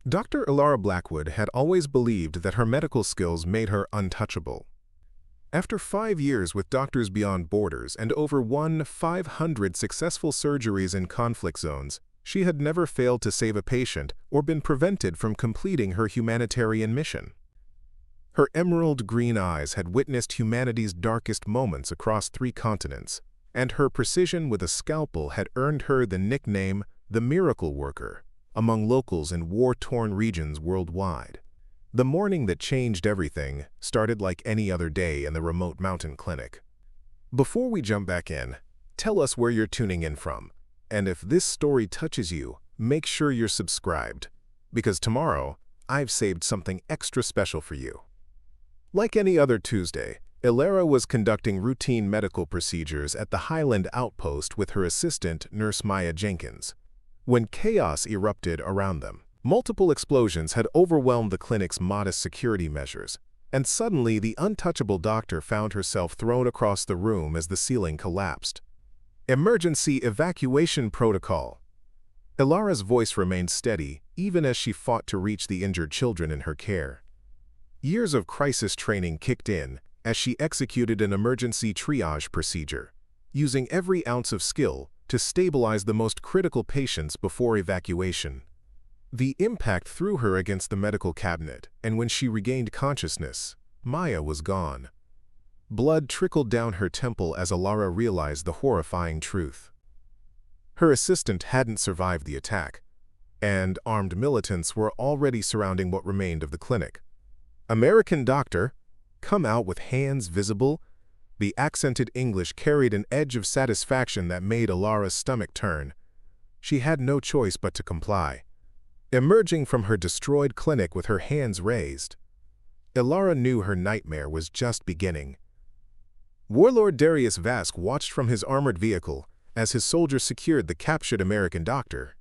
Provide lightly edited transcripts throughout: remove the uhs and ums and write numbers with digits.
Dr. Elara Blackwood had always believed that her medical skills made her untouchable. After 5 years with Doctors Beyond Borders and over 500 successful surgeries in conflict zones, she had never failed to save a patient or been prevented from completing her humanitarian mission. Her emerald green eyes had witnessed humanity's darkest moments across 3 continents, and her precision with a scalpel had earned her the nickname the Miracle Worker among locals in war-torn regions worldwide. The morning that changed everything started like any other day in the remote mountain clinic. Before we jump back in, tell us where you're tuning in from, and if this story touches you, make sure you're subscribed, because tomorrow I've saved something extra special for you. Like any other Tuesday, Elara was conducting routine medical procedures at the Highland outpost with her assistant, Nurse Maya Jenkins, when chaos erupted around them. Multiple explosions had overwhelmed the clinic's modest security measures, and suddenly the untouchable doctor found herself thrown across the room as the ceiling collapsed. Emergency evacuation protocol. Elara's voice remained steady, even as she fought to reach the injured children in her care. Years of crisis training kicked in as she executed an emergency triage procedure, using every ounce of skill to stabilize the most critical patients before evacuation. The impact threw her against the medical cabinet, and when she regained consciousness, Maya was gone. Blood trickled down her temple as Elara realized the horrifying truth. Her assistant hadn't survived the attack, and armed militants were already surrounding what remained of the clinic. "American doctor, come out with hands visible." The accented English carried an edge of satisfaction that made Elara's stomach turn. She had no choice but to comply. Emerging from her destroyed clinic with her hands raised, Elara knew her nightmare was just beginning. Warlord Darius Vask watched from his armored vehicle as his soldiers secured the captured American doctor.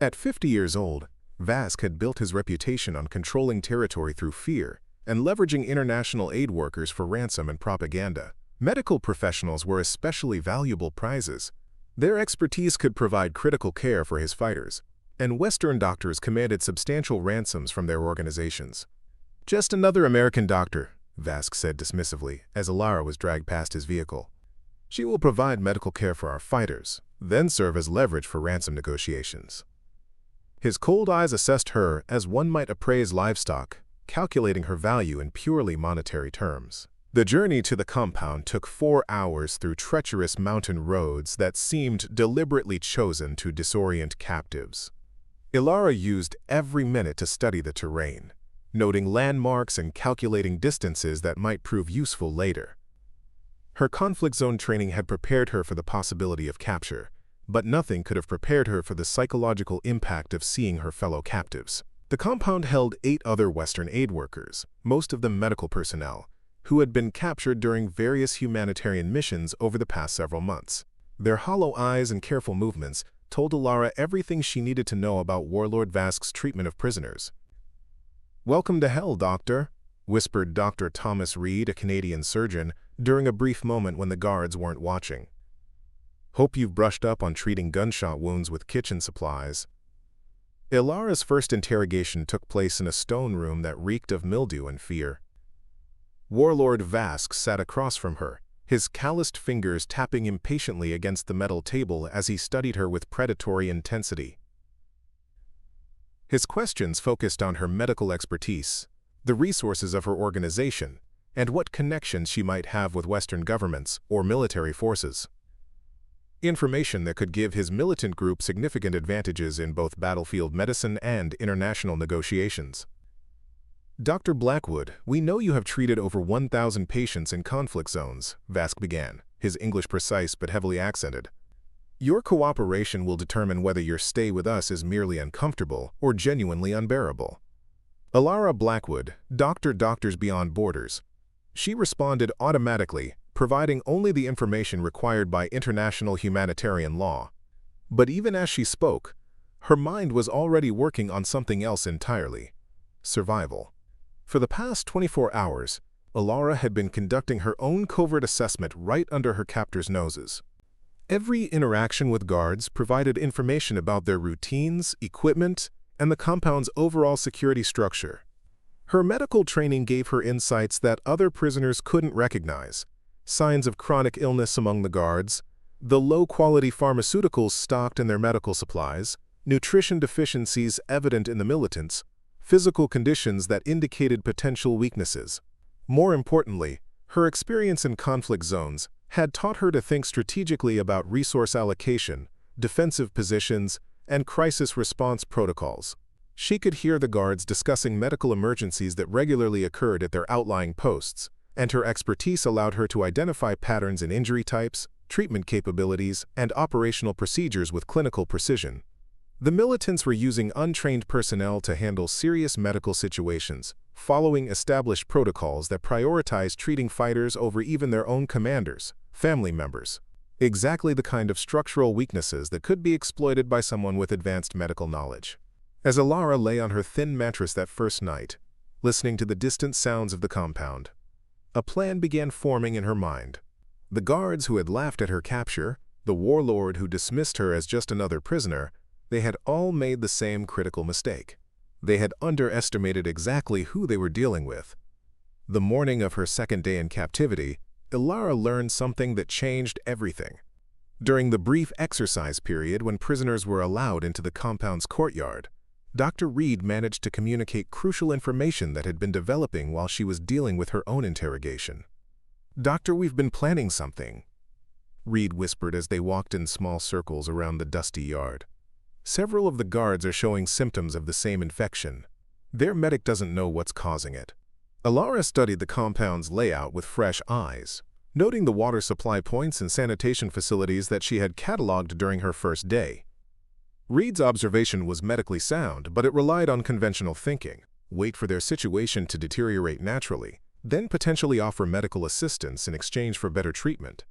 At 50 years old, Vask had built his reputation on controlling territory through fear and leveraging international aid workers for ransom and propaganda. Medical professionals were especially valuable prizes. Their expertise could provide critical care for his fighters, and Western doctors commanded substantial ransoms from their organizations. "Just another American doctor," Vask said dismissively as Elara was dragged past his vehicle. "She will provide medical care for our fighters, then serve as leverage for ransom negotiations." His cold eyes assessed her as one might appraise livestock, calculating her value in purely monetary terms. The journey to the compound took 4 hours through treacherous mountain roads that seemed deliberately chosen to disorient captives. Elara used every minute to study the terrain, noting landmarks and calculating distances that might prove useful later. Her conflict zone training had prepared her for the possibility of capture, but nothing could have prepared her for the psychological impact of seeing her fellow captives. The compound held 8 other Western aid workers, most of them medical personnel, who had been captured during various humanitarian missions over the past several months. Their hollow eyes and careful movements told Elara everything she needed to know about Warlord Vask's treatment of prisoners. "Welcome to hell, Doctor," whispered Dr. Thomas Reed, a Canadian surgeon, during a brief moment when the guards weren't watching. "Hope you've brushed up on treating gunshot wounds with kitchen supplies." Elara's first interrogation took place in a stone room that reeked of mildew and fear. Warlord Vask sat across from her, his calloused fingers tapping impatiently against the metal table as he studied her with predatory intensity. His questions focused on her medical expertise, the resources of her organization, and what connections she might have with Western governments or military forces. Information that could give his militant group significant advantages in both battlefield medicine and international negotiations. "Dr. Blackwood, we know you have treated over 1,000 patients in conflict zones," Vask began, his English precise but heavily accented. "Your cooperation will determine whether your stay with us is merely uncomfortable or genuinely unbearable." Elara Blackwood, Doctors Beyond Borders. She responded automatically, providing only the information required by international humanitarian law. But even as she spoke, her mind was already working on something else entirely: survival. For the past 24 hours, Elara had been conducting her own covert assessment right under her captors' noses. Every interaction with guards provided information about their routines, equipment, and the compound's overall security structure. Her medical training gave her insights that other prisoners couldn't recognize: signs of chronic illness among the guards, the low-quality pharmaceuticals stocked in their medical supplies, nutrition deficiencies evident in the militants, physical conditions that indicated potential weaknesses. More importantly, her experience in conflict zones had taught her to think strategically about resource allocation, defensive positions, and crisis response protocols. She could hear the guards discussing medical emergencies that regularly occurred at their outlying posts, and her expertise allowed her to identify patterns in injury types, treatment capabilities, and operational procedures with clinical precision. The militants were using untrained personnel to handle serious medical situations, following established protocols that prioritized treating fighters over even their own commanders, family members. Exactly the kind of structural weaknesses that could be exploited by someone with advanced medical knowledge. As Elara lay on her thin mattress that first night, listening to the distant sounds of the compound, a plan began forming in her mind. The guards who had laughed at her capture, the warlord who dismissed her as just another prisoner, they had all made the same critical mistake. They had underestimated exactly who they were dealing with. The morning of her second day in captivity, Elara learned something that changed everything. During the brief exercise period when prisoners were allowed into the compound's courtyard, Dr. Reed managed to communicate crucial information that had been developing while she was dealing with her own interrogation. "Doctor, we've been planning something," Reed whispered as they walked in small circles around the dusty yard. "Several of the guards are showing symptoms of the same infection. Their medic doesn't know what's causing it." Elara studied the compound's layout with fresh eyes, noting the water supply points and sanitation facilities that she had cataloged during her first day. Reed's observation was medically sound, but it relied on conventional thinking: wait for their situation to deteriorate naturally, then potentially offer medical assistance in exchange for better treatment.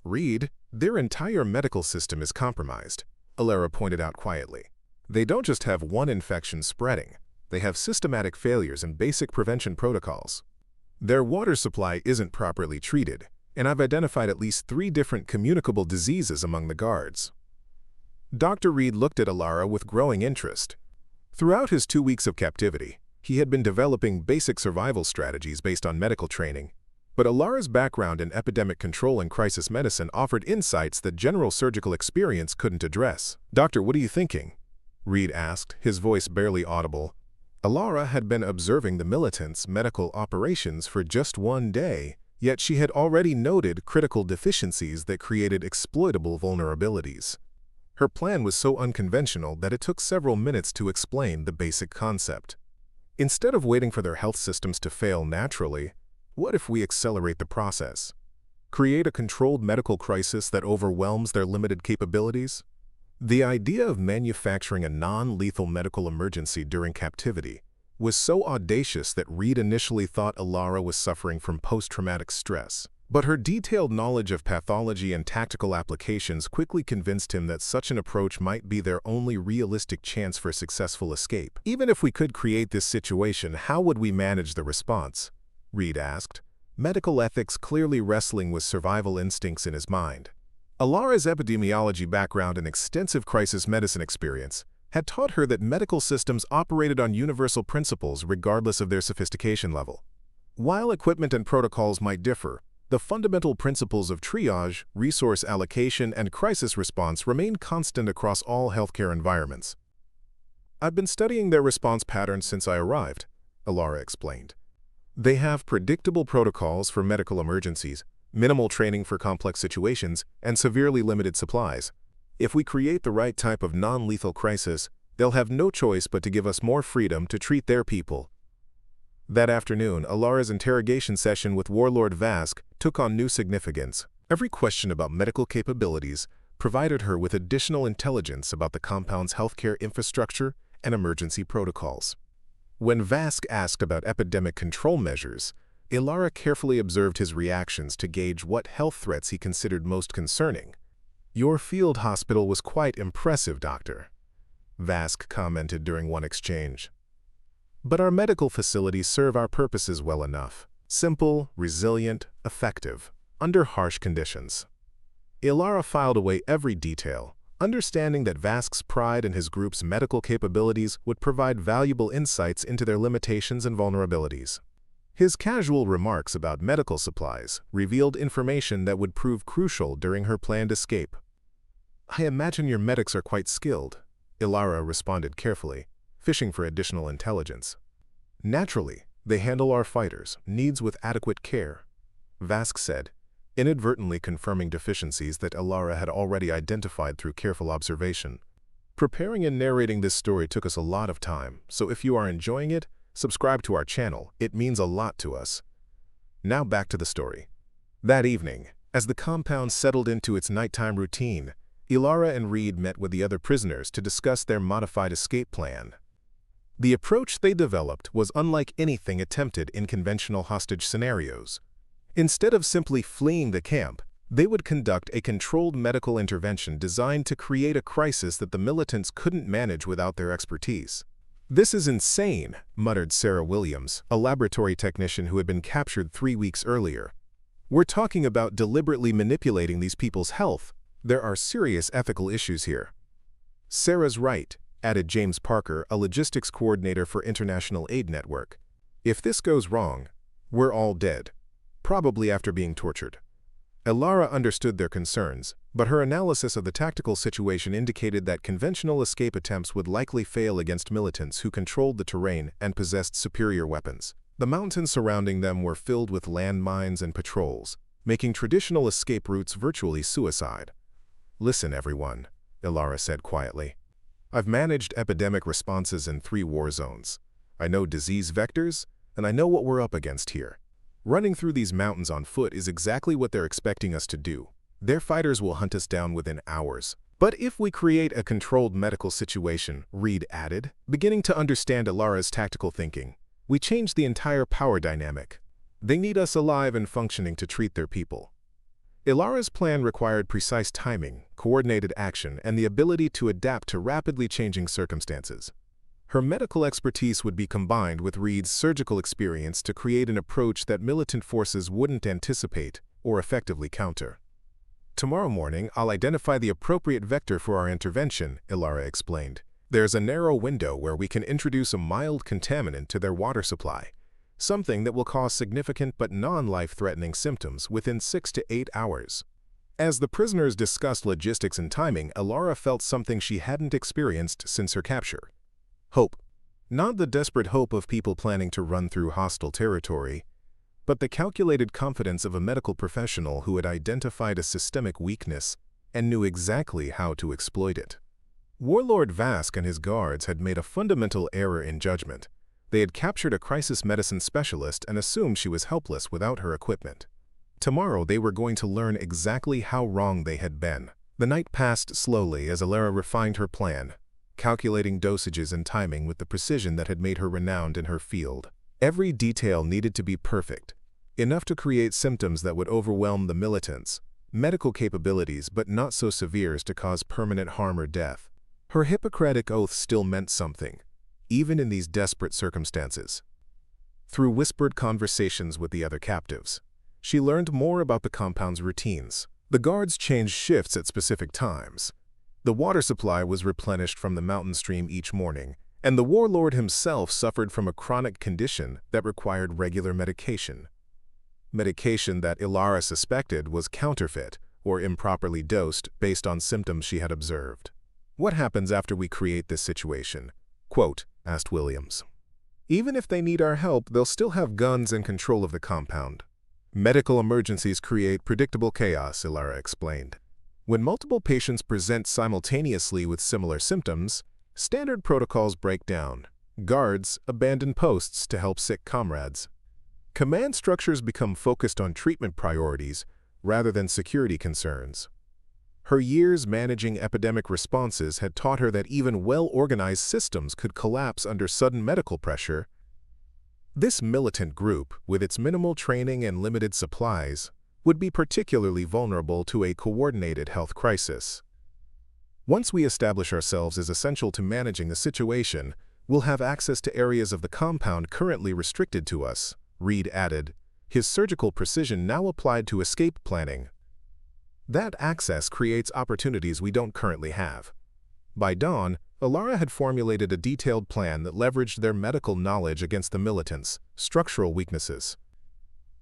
"Reed, their entire medical system is compromised," Elara pointed out quietly. "They don't just have one infection spreading, they have systematic failures in basic prevention protocols. Their water supply isn't properly treated, and I've identified at least 3 different communicable diseases among the guards." Dr. Reed looked at Elara with growing interest. Throughout his 2 weeks of captivity, he had been developing basic survival strategies based on medical training, but Elara's background in epidemic control and crisis medicine offered insights that general surgical experience couldn't address. "Doctor, what are you thinking?" Reed asked, his voice barely audible. Elara had been observing the militants' medical operations for just 1 day, yet she had already noted critical deficiencies that created exploitable vulnerabilities. Her plan was so unconventional that it took several minutes to explain the basic concept. Instead of waiting for their health systems to fail naturally, what if we accelerate the process? Create a controlled medical crisis that overwhelms their limited capabilities? The idea of manufacturing a non-lethal medical emergency during captivity was so audacious that Reed initially thought Elara was suffering from post-traumatic stress. But her detailed knowledge of pathology and tactical applications quickly convinced him that such an approach might be their only realistic chance for successful escape. "Even if we could create this situation, how would we manage the response?" Reed asked, medical ethics clearly wrestling with survival instincts in his mind. Elara's epidemiology background and extensive crisis medicine experience had taught her that medical systems operated on universal principles regardless of their sophistication level. While equipment and protocols might differ, the fundamental principles of triage, resource allocation, and crisis response remain constant across all healthcare environments. "I've been studying their response patterns since I arrived," Elara explained. "They have predictable protocols for medical emergencies, minimal training for complex situations, and severely limited supplies. If we create the right type of non-lethal crisis, they'll have no choice but to give us more freedom to treat their people." That afternoon, Elara's interrogation session with Warlord Vask took on new significance. Every question about medical capabilities provided her with additional intelligence about the compound's healthcare infrastructure and emergency protocols. When Vask asked about epidemic control measures, Elara carefully observed his reactions to gauge what health threats he considered most concerning. "Your field hospital was quite impressive, Doctor," Vask commented during one exchange. "But our medical facilities serve our purposes well enough. Simple, resilient, effective, under harsh conditions." Elara filed away every detail, Understanding that Vask's pride in his group's medical capabilities would provide valuable insights into their limitations and vulnerabilities. His casual remarks about medical supplies revealed information that would prove crucial during her planned escape. "I imagine your medics are quite skilled," Elara responded carefully, fishing for additional intelligence. "Naturally, they handle our fighters' needs with adequate care," Vask said, inadvertently confirming deficiencies that Elara had already identified through careful observation. Preparing and narrating this story took us a lot of time, so if you are enjoying it, subscribe to our channel. It means a lot to us. Now back to the story. That evening, as the compound settled into its nighttime routine, Elara and Reed met with the other prisoners to discuss their modified escape plan. The approach they developed was unlike anything attempted in conventional hostage scenarios. Instead of simply fleeing the camp, they would conduct a controlled medical intervention designed to create a crisis that the militants couldn't manage without their expertise. "This is insane," muttered Sarah Williams, a laboratory technician who had been captured 3 weeks earlier. "We're talking about deliberately manipulating these people's health. There are serious ethical issues here." "Sarah's right," added James Parker, a logistics coordinator for International Aid Network. "If this goes wrong, we're all dead, probably after being tortured." Elara understood their concerns, but her analysis of the tactical situation indicated that conventional escape attempts would likely fail against militants who controlled the terrain and possessed superior weapons. The mountains surrounding them were filled with landmines and patrols, making traditional escape routes virtually suicide. "Listen, everyone," Elara said quietly. "I've managed epidemic responses in 3 war zones. I know disease vectors, and I know what we're up against here. Running through these mountains on foot is exactly what they're expecting us to do. Their fighters will hunt us down within hours. But if we create a controlled medical situation," Reed added, beginning to understand Elara's tactical thinking, "we change the entire power dynamic. They need us alive and functioning to treat their people." Elara's plan required precise timing, coordinated action, and the ability to adapt to rapidly changing circumstances. Her medical expertise would be combined with Reed's surgical experience to create an approach that militant forces wouldn't anticipate or effectively counter. "Tomorrow morning, I'll identify the appropriate vector for our intervention," Elara explained. "There's a narrow window where we can introduce a mild contaminant to their water supply, something that will cause significant but non-life-threatening symptoms within 6 to 8 hours. As the prisoners discussed logistics and timing, Elara felt something she hadn't experienced since her capture. Hope. Not the desperate hope of people planning to run through hostile territory, but the calculated confidence of a medical professional who had identified a systemic weakness and knew exactly how to exploit it. Warlord Vask and his guards had made a fundamental error in judgment. They had captured a crisis medicine specialist and assumed she was helpless without her equipment. Tomorrow they were going to learn exactly how wrong they had been. The night passed slowly as Elara refined her plan, calculating dosages and timing with the precision that had made her renowned in her field. Every detail needed to be perfect, enough to create symptoms that would overwhelm the militants, medical capabilities but not so severe as to cause permanent harm or death. Her Hippocratic oath still meant something, even in these desperate circumstances. Through whispered conversations with the other captives, she learned more about the compound's routines. The guards changed shifts at specific times. The water supply was replenished from the mountain stream each morning, and the warlord himself suffered from a chronic condition that required regular medication. Medication that Elara suspected was counterfeit or improperly dosed based on symptoms she had observed. "What happens after we create this situation?" asked Williams. "Even if they need our help, they'll still have guns and control of the compound. Medical emergencies create predictable chaos," Elara explained. "When multiple patients present simultaneously with similar symptoms, standard protocols break down. Guards abandon posts to help sick comrades. Command structures become focused on treatment priorities rather than security concerns." Her years managing epidemic responses had taught her that even well-organized systems could collapse under sudden medical pressure. This militant group, with its minimal training and limited supplies, would be particularly vulnerable to a coordinated health crisis. "Once we establish ourselves as essential to managing the situation, we'll have access to areas of the compound currently restricted to us," Reed added, his surgical precision now applied to escape planning. That access creates opportunities we don't currently have. By dawn, Elara had formulated a detailed plan that leveraged their medical knowledge against the militants' structural weaknesses.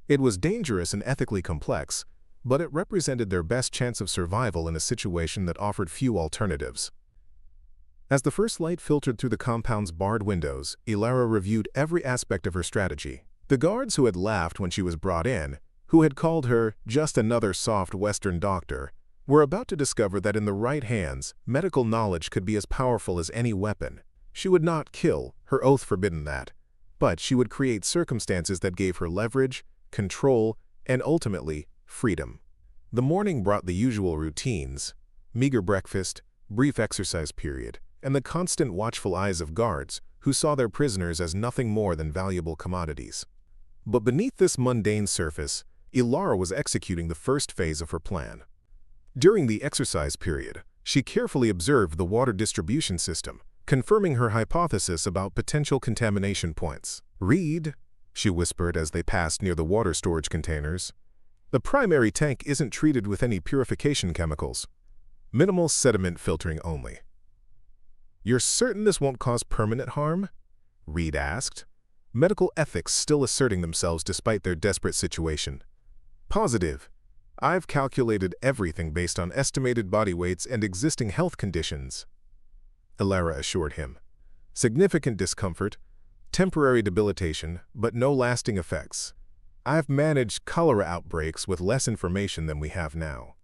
It was dangerous and ethically complex, but it represented their best chance of survival in a situation that offered few alternatives. As the first light filtered through the compound's barred windows, Elara reviewed every aspect of her strategy. The guards who had laughed when she was brought in, who had called her just another soft Western doctor, were about to discover that in the right hands, medical knowledge could be as powerful as any weapon. She would not kill, her oath forbidden that, but she would create circumstances that gave her leverage, control, and ultimately, freedom. The morning brought the usual routines: meager breakfast, brief exercise period, and the constant watchful eyes of guards who saw their prisoners as nothing more than valuable commodities. But beneath this mundane surface, Elara was executing the first phase of her plan. During the exercise period, she carefully observed the water distribution system, confirming her hypothesis about potential contamination points. "Reed," she whispered as they passed near the water storage containers, "the primary tank isn't treated with any purification chemicals. Minimal sediment filtering only." "You're certain this won't cause permanent harm?" Reed asked, medical ethics still asserting themselves despite their desperate situation. "Positive. I've calculated everything based on estimated body weights and existing health conditions," Elara assured him. "Significant discomfort, temporary debilitation, but no lasting effects. I've managed cholera outbreaks with less information than we have now."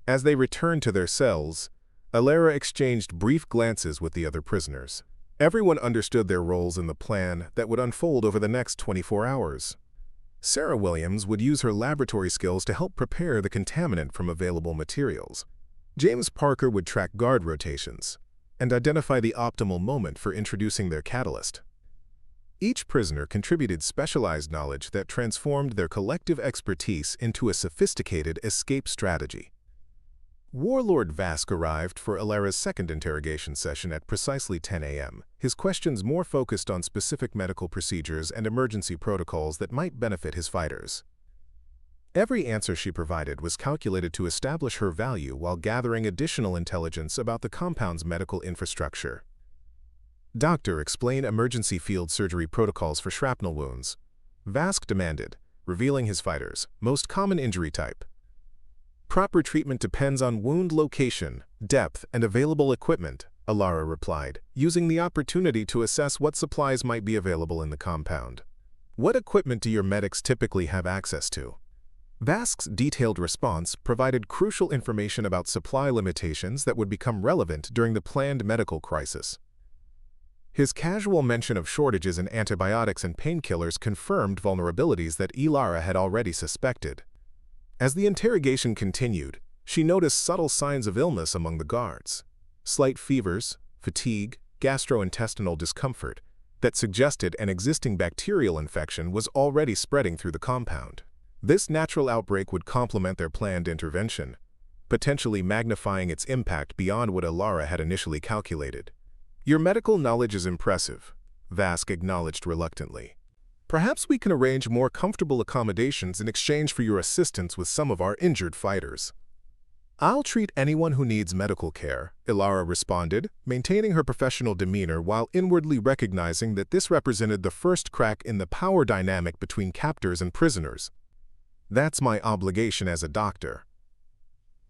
As they returned to their cells, Elara exchanged brief glances with the other prisoners. Everyone understood their roles in the plan that would unfold over the next 24 hours. Sarah Williams would use her laboratory skills to help prepare the contaminant from available materials. James Parker would track guard rotations and identify the optimal moment for introducing their catalyst. Each prisoner contributed specialized knowledge that transformed their collective expertise into a sophisticated escape strategy. Warlord Vask arrived for Elara's second interrogation session at precisely 10 a.m., his questions more focused on specific medical procedures and emergency protocols that might benefit his fighters. Every answer she provided was calculated to establish her value while gathering additional intelligence about the compound's medical infrastructure. "Doctor, explain emergency field surgery protocols for shrapnel wounds," Vask demanded, revealing his fighters' most common injury type. "Proper treatment depends on wound location, depth, and available equipment," Elara replied, using the opportunity to assess what supplies might be available in the compound. "What equipment do your medics typically have access to?" Vask's detailed response provided crucial information about supply limitations that would become relevant during the planned medical crisis. His casual mention of shortages in antibiotics and painkillers confirmed vulnerabilities that Elara had already suspected. As the interrogation continued, she noticed subtle signs of illness among the guards. Slight fevers, fatigue, gastrointestinal discomfort that suggested an existing bacterial infection was already spreading through the compound. This natural outbreak would complement their planned intervention, potentially magnifying its impact beyond what Elara had initially calculated. "Your medical knowledge is impressive," Vask acknowledged reluctantly. "Perhaps we can arrange more comfortable accommodations in exchange for your assistance with some of our injured fighters." "I'll treat anyone who needs medical care," Elara responded, maintaining her professional demeanor while inwardly recognizing that this represented the first crack in the power dynamic between captors and prisoners. "That's my obligation as a doctor."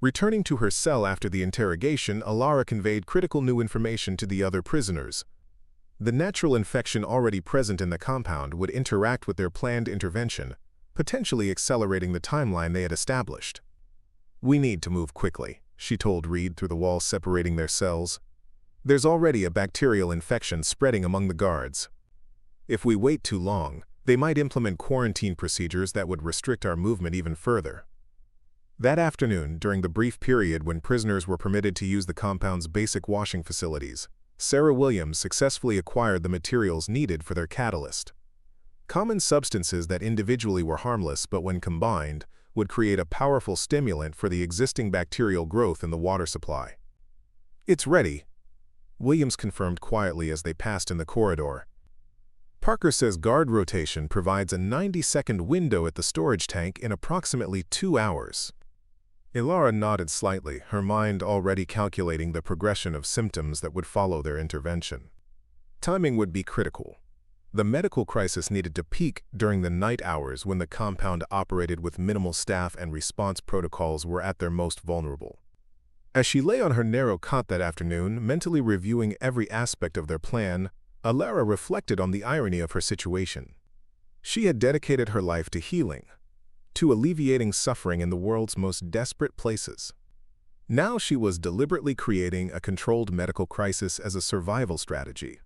Returning to her cell after the interrogation, Elara conveyed critical new information to the other prisoners. The natural infection already present in the compound would interact with their planned intervention, potentially accelerating the timeline they had established. "We need to move quickly," she told Reed through the wall separating their cells. "There's already a bacterial infection spreading among the guards. If we wait too long, they might implement quarantine procedures that would restrict our movement even further." That afternoon, during the brief period when prisoners were permitted to use the compound's basic washing facilities, Sarah Williams successfully acquired the materials needed for their catalyst. Common substances that individually were harmless but when combined would create a powerful stimulant for the existing bacterial growth in the water supply. "It's ready," Williams confirmed quietly as they passed in the corridor. "Parker says guard rotation provides a 90-second window at the storage tank in approximately 2 hours." Elara nodded slightly, her mind already calculating the progression of symptoms that would follow their intervention. Timing would be critical. The medical crisis needed to peak during the night hours when the compound operated with minimal staff and response protocols were at their most vulnerable. As she lay on her narrow cot that afternoon, mentally reviewing every aspect of their plan, Elara reflected on the irony of her situation. She had dedicated her life to healing, to alleviating suffering in the world's most desperate places. Now she was deliberately creating a controlled medical crisis as a survival strategy.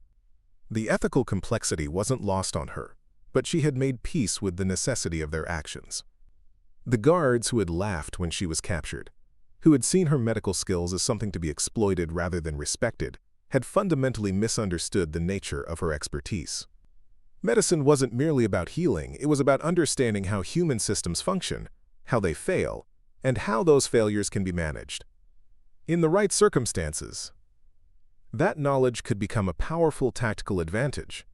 The ethical complexity wasn't lost on her, but she had made peace with the necessity of their actions. The guards who had laughed when she was captured, who had seen her medical skills as something to be exploited rather than respected, had fundamentally misunderstood the nature of her expertise. Medicine wasn't merely about healing, it was about understanding how human systems function, how they fail, and how those failures can be managed. In the right circumstances, that knowledge could become a powerful tactical advantage.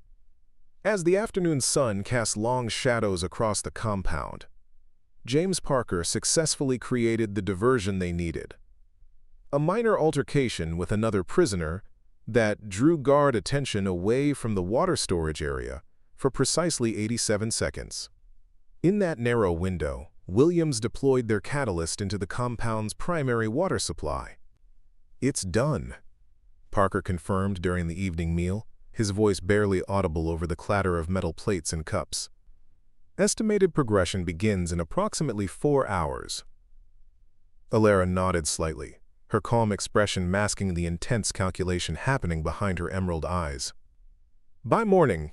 As the afternoon sun cast long shadows across the compound, James Parker successfully created the diversion they needed. A minor altercation with another prisoner that drew guard attention away from the water storage area for precisely 87 seconds. In that narrow window, Williams deployed their catalyst into the compound's primary water supply. "It's done," Parker confirmed during the evening meal, his voice barely audible over the clatter of metal plates and cups. "Estimated progression begins in approximately 4 hours." Elara nodded slightly, her calm expression masking the intense calculation happening behind her emerald eyes. By morning,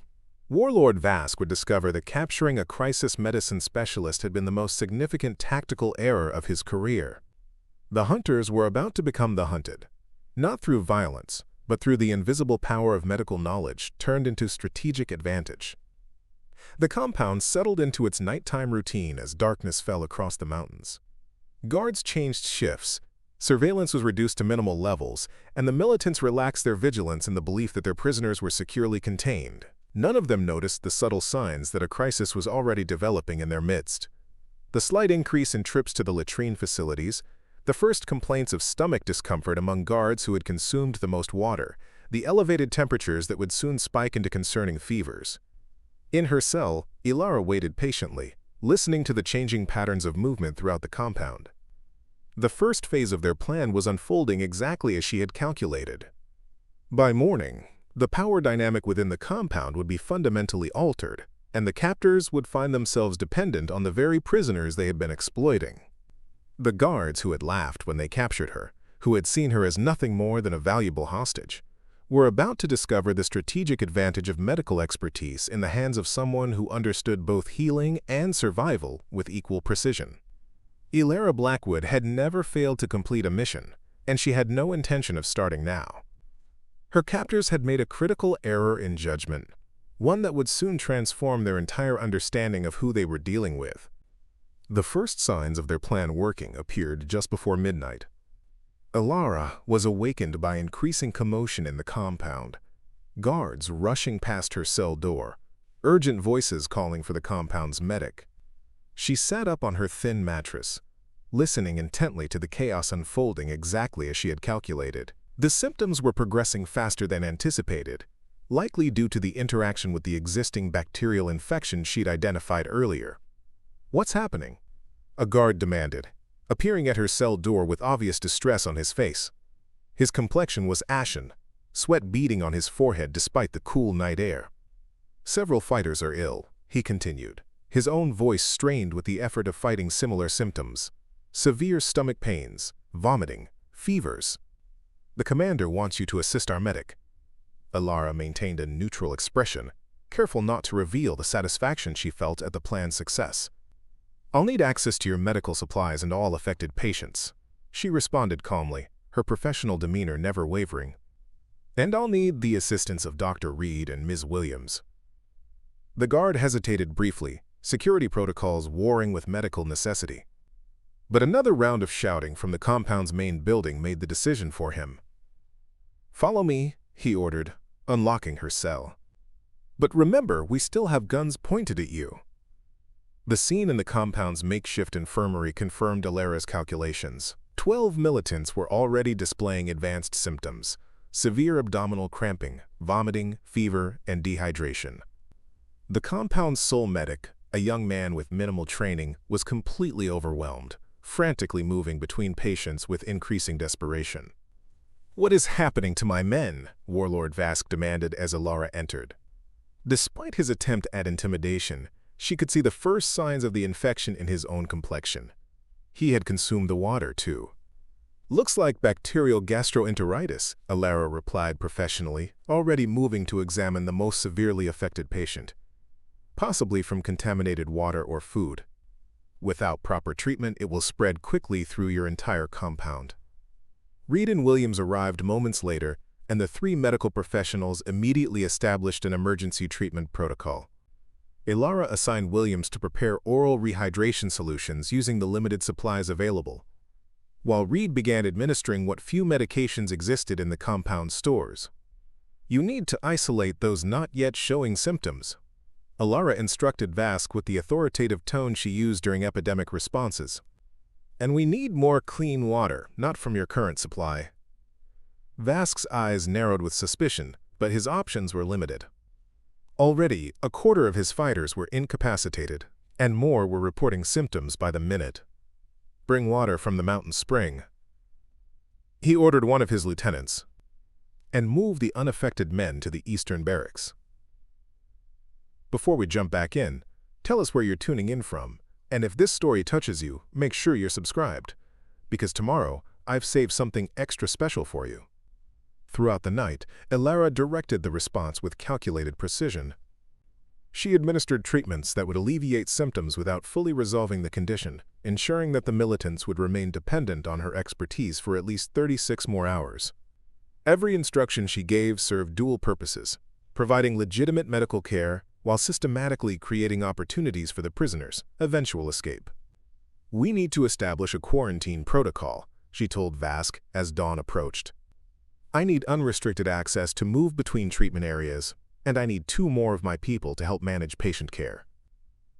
Warlord Vask would discover that capturing a crisis medicine specialist had been the most significant tactical error of his career. The hunters were about to become the hunted, not through violence, but through the invisible power of medical knowledge turned into strategic advantage. The compound settled into its nighttime routine as darkness fell across the mountains. Guards changed shifts, surveillance was reduced to minimal levels, and the militants relaxed their vigilance in the belief that their prisoners were securely contained. None of them noticed the subtle signs that a crisis was already developing in their midst. The slight increase in trips to the latrine facilities, the first complaints of stomach discomfort among guards who had consumed the most water, the elevated temperatures that would soon spike into concerning fevers. In her cell, Elara waited patiently, listening to the changing patterns of movement throughout the compound. The first phase of their plan was unfolding exactly as she had calculated. By morning, the power dynamic within the compound would be fundamentally altered, and the captors would find themselves dependent on the very prisoners they had been exploiting. The guards who had laughed when they captured her, who had seen her as nothing more than a valuable hostage, were about to discover the strategic advantage of medical expertise in the hands of someone who understood both healing and survival with equal precision. Elara Blackwood had never failed to complete a mission, and she had no intention of starting now. Her captors had made a critical error in judgment, one that would soon transform their entire understanding of who they were dealing with. The first signs of their plan working appeared just before midnight. Elara was awakened by increasing commotion in the compound, guards rushing past her cell door, urgent voices calling for the compound's medic. She sat up on her thin mattress, listening intently to the chaos unfolding exactly as she had calculated. The symptoms were progressing faster than anticipated, likely due to the interaction with the existing bacterial infection she'd identified earlier. "What's happening?" a guard demanded, appearing at her cell door with obvious distress on his face. His complexion was ashen, sweat beading on his forehead despite the cool night air. "Several fighters are ill," he continued, his own voice strained with the effort of fighting similar symptoms. "Severe stomach pains, vomiting, fevers. The commander wants you to assist our medic." Elara maintained a neutral expression, careful not to reveal the satisfaction she felt at the plan's success. "I'll need access to your medical supplies and all affected patients," she responded calmly, her professional demeanor never wavering. "And I'll need the assistance of Dr. Reed and Ms. Williams." The guard hesitated briefly, security protocols warring with medical necessity. But another round of shouting from the compound's main building made the decision for him. "Follow me," he ordered, unlocking her cell. "But remember, we still have guns pointed at you." The scene in the compound's makeshift infirmary confirmed Elara's calculations. 12 militants were already displaying advanced symptoms: severe abdominal cramping, vomiting, fever, and dehydration. The compound's sole medic, a young man with minimal training, was completely overwhelmed, frantically moving between patients with increasing desperation. "What is happening to my men?" Warlord Vask demanded as Elara entered. Despite his attempt at intimidation, she could see the first signs of the infection in his own complexion. He had consumed the water, too. "Looks like bacterial gastroenteritis," Elara replied professionally, already moving to examine the most severely affected patient. "Possibly from contaminated water or food. Without proper treatment, it will spread quickly through your entire compound." Reed and Williams arrived moments later, and the three medical professionals immediately established an emergency treatment protocol. Elara assigned Williams to prepare oral rehydration solutions using the limited supplies available, while Reed began administering what few medications existed in the compound stores. "You need to isolate those not yet showing symptoms," Elara instructed Vask with the authoritative tone she used during epidemic responses. "And we need more clean water, not from your current supply." Vask's eyes narrowed with suspicion, but his options were limited. Already, a quarter of his fighters were incapacitated, and more were reporting symptoms by the minute. "Bring water from the mountain spring," he ordered one of his lieutenants, "and move the unaffected men to the eastern barracks." Before we jump back in, tell us where you're tuning in from, and if this story touches you, make sure you're subscribed, because tomorrow I've saved something extra special for you. Throughout the night, Elara directed the response with calculated precision. She administered treatments that would alleviate symptoms without fully resolving the condition, ensuring that the militants would remain dependent on her expertise for at least 36 more hours. Every instruction she gave served dual purposes, providing legitimate medical care while systematically creating opportunities for the prisoners' eventual escape. "We need to establish a quarantine protocol," she told Vask as dawn approached. "I need unrestricted access to move between treatment areas, and I need 2 more of my people to help manage patient care."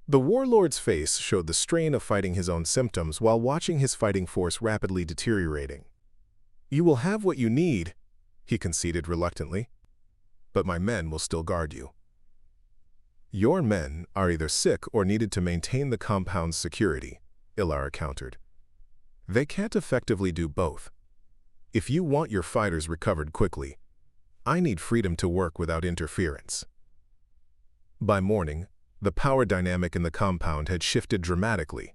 The warlord's face showed the strain of fighting his own symptoms while watching his fighting force rapidly deteriorating. "You will have what you need," he conceded reluctantly, "but my men will still guard you." "Your men are either sick or needed to maintain the compound's security," Elara countered. "They can't effectively do both. If you want your fighters recovered quickly, I need freedom to work without interference." By morning, the power dynamic in the compound had shifted dramatically.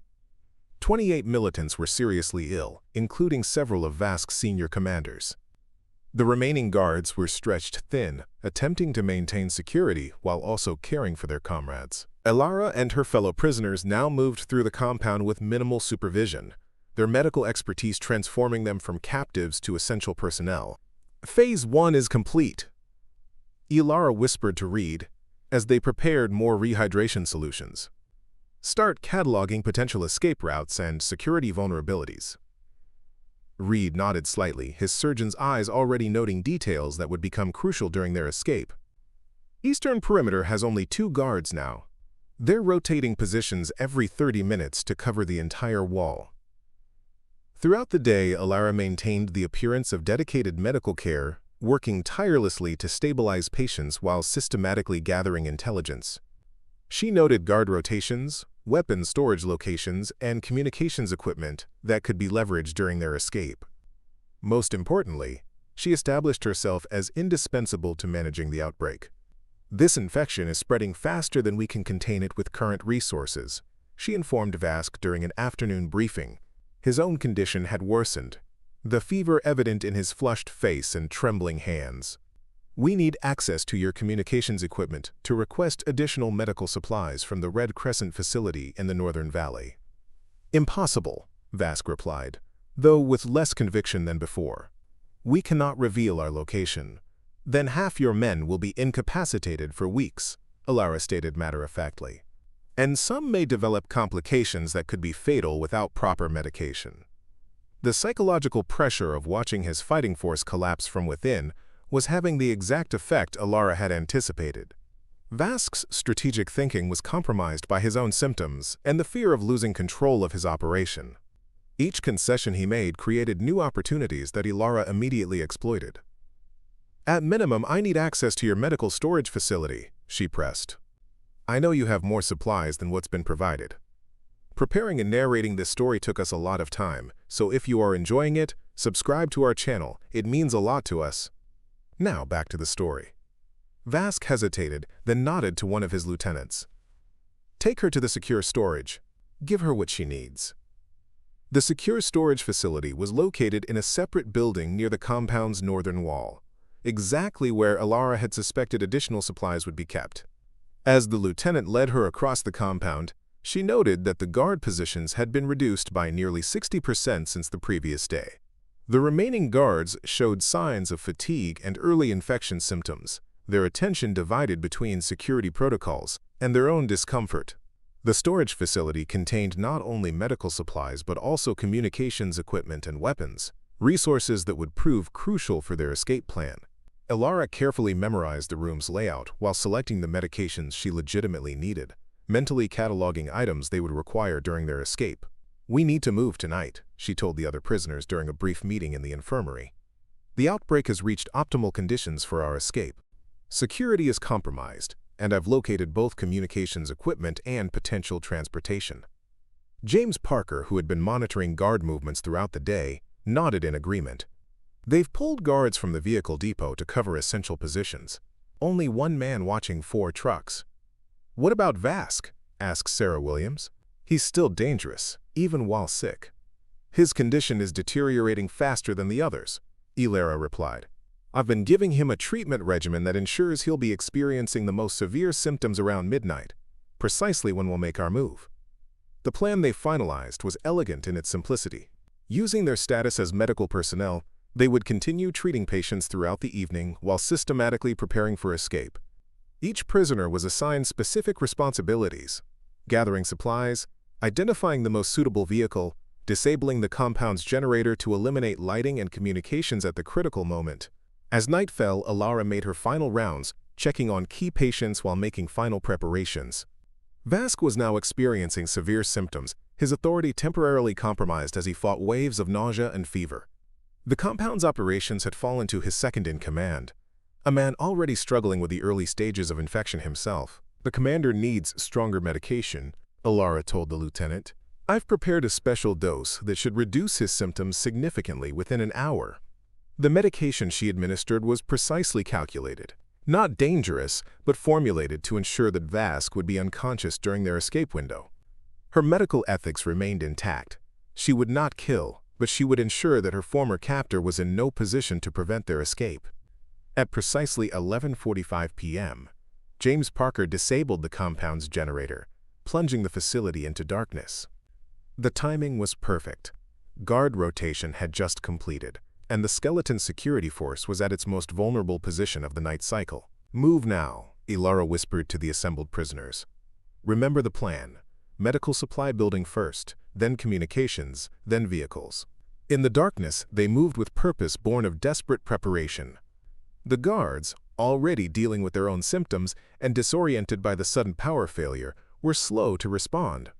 28 militants were seriously ill, including several of Vask's senior commanders. The remaining guards were stretched thin, attempting to maintain security while also caring for their comrades. Elara and her fellow prisoners now moved through the compound with minimal supervision, their medical expertise transforming them from captives to essential personnel. "Phase 1 is complete," Elara whispered to Reed as they prepared more rehydration solutions. "Start cataloging potential escape routes and security vulnerabilities." Reed nodded slightly, his surgeon's eyes already noting details that would become crucial during their escape. "Eastern perimeter has only 2 guards now. They're rotating positions every 30 minutes to cover the entire wall." Throughout the day, Elara maintained the appearance of dedicated medical care, working tirelessly to stabilize patients while systematically gathering intelligence. She noted guard rotations, weapon storage locations, and communications equipment that could be leveraged during their escape. Most importantly, she established herself as indispensable to managing the outbreak. "This infection is spreading faster than we can contain it with current resources," she informed Vask during an afternoon briefing. His own condition had worsened, the fever evident in his flushed face and trembling hands. "We need access to your communications equipment to request additional medical supplies from the Red Crescent facility in the Northern Valley." "Impossible," Vask replied, though with less conviction than before. "We cannot reveal our location. Then half your men will be incapacitated for weeks," Elara stated matter-of-factly. "And some may develop complications that could be fatal without proper medication." The psychological pressure of watching his fighting force collapse from within was having the exact effect Elara had anticipated. Vask's strategic thinking was compromised by his own symptoms and the fear of losing control of his operation. Each concession he made created new opportunities that Elara immediately exploited. "At minimum, I need access to your medical storage facility," she pressed. "I know you have more supplies than what's been provided." Preparing and narrating this story took us a lot of time, so if you are enjoying it, subscribe to our channel. It means a lot to us. Now back to the story. Vask hesitated, then nodded to one of his lieutenants. "Take her to the secure storage. Give her what she needs." The secure storage facility was located in a separate building near the compound's northern wall, exactly where Elara had suspected additional supplies would be kept. As the lieutenant led her across the compound, she noted that the guard positions had been reduced by nearly 60% since the previous day. The remaining guards showed signs of fatigue and early infection symptoms, their attention divided between security protocols and their own discomfort. The storage facility contained not only medical supplies but also communications equipment and weapons, resources that would prove crucial for their escape plan. Elara carefully memorized the room's layout while selecting the medications she legitimately needed, mentally cataloging items they would require during their escape. "We need to move tonight," she told the other prisoners during a brief meeting in the infirmary. "The outbreak has reached optimal conditions for our escape. Security is compromised, and I've located both communications equipment and potential transportation." James Parker, who had been monitoring guard movements throughout the day, nodded in agreement. "They've pulled guards from the vehicle depot to cover essential positions. Only one man watching 4 trucks." "What about Vask?" asked Sarah Williams. "He's still dangerous, even while sick." "His condition is deteriorating faster than the others," Elara replied. "I've been giving him a treatment regimen that ensures he'll be experiencing the most severe symptoms around midnight, precisely when we'll make our move." The plan they finalized was elegant in its simplicity. Using their status as medical personnel, they would continue treating patients throughout the evening while systematically preparing for escape. Each prisoner was assigned specific responsibilities: gathering supplies, identifying the most suitable vehicle, disabling the compound's generator to eliminate lighting and communications at the critical moment. As night fell, Elara made her final rounds, checking on key patients while making final preparations. Vask was now experiencing severe symptoms, his authority temporarily compromised as he fought waves of nausea and fever. The compound's operations had fallen to his second-in-command, a man already struggling with the early stages of infection himself. "The commander needs stronger medication," Elara told the lieutenant. "I've prepared a special dose that should reduce his symptoms significantly within an hour." The medication she administered was precisely calculated, not dangerous, but formulated to ensure that Vask would be unconscious during their escape window. Her medical ethics remained intact. She would not kill, but she would ensure that her former captor was in no position to prevent their escape. At precisely 11:45 p.m., James Parker disabled the compound's generator, plunging the facility into darkness. The timing was perfect. Guard rotation had just completed, and the skeleton security force was at its most vulnerable position of the night cycle. "Move now," Elara whispered to the assembled prisoners. "Remember the plan. Medical supply building first, then communications, then vehicles." In the darkness, they moved with purpose born of desperate preparation. The guards, already dealing with their own symptoms and disoriented by the sudden power failure, were slow to respond.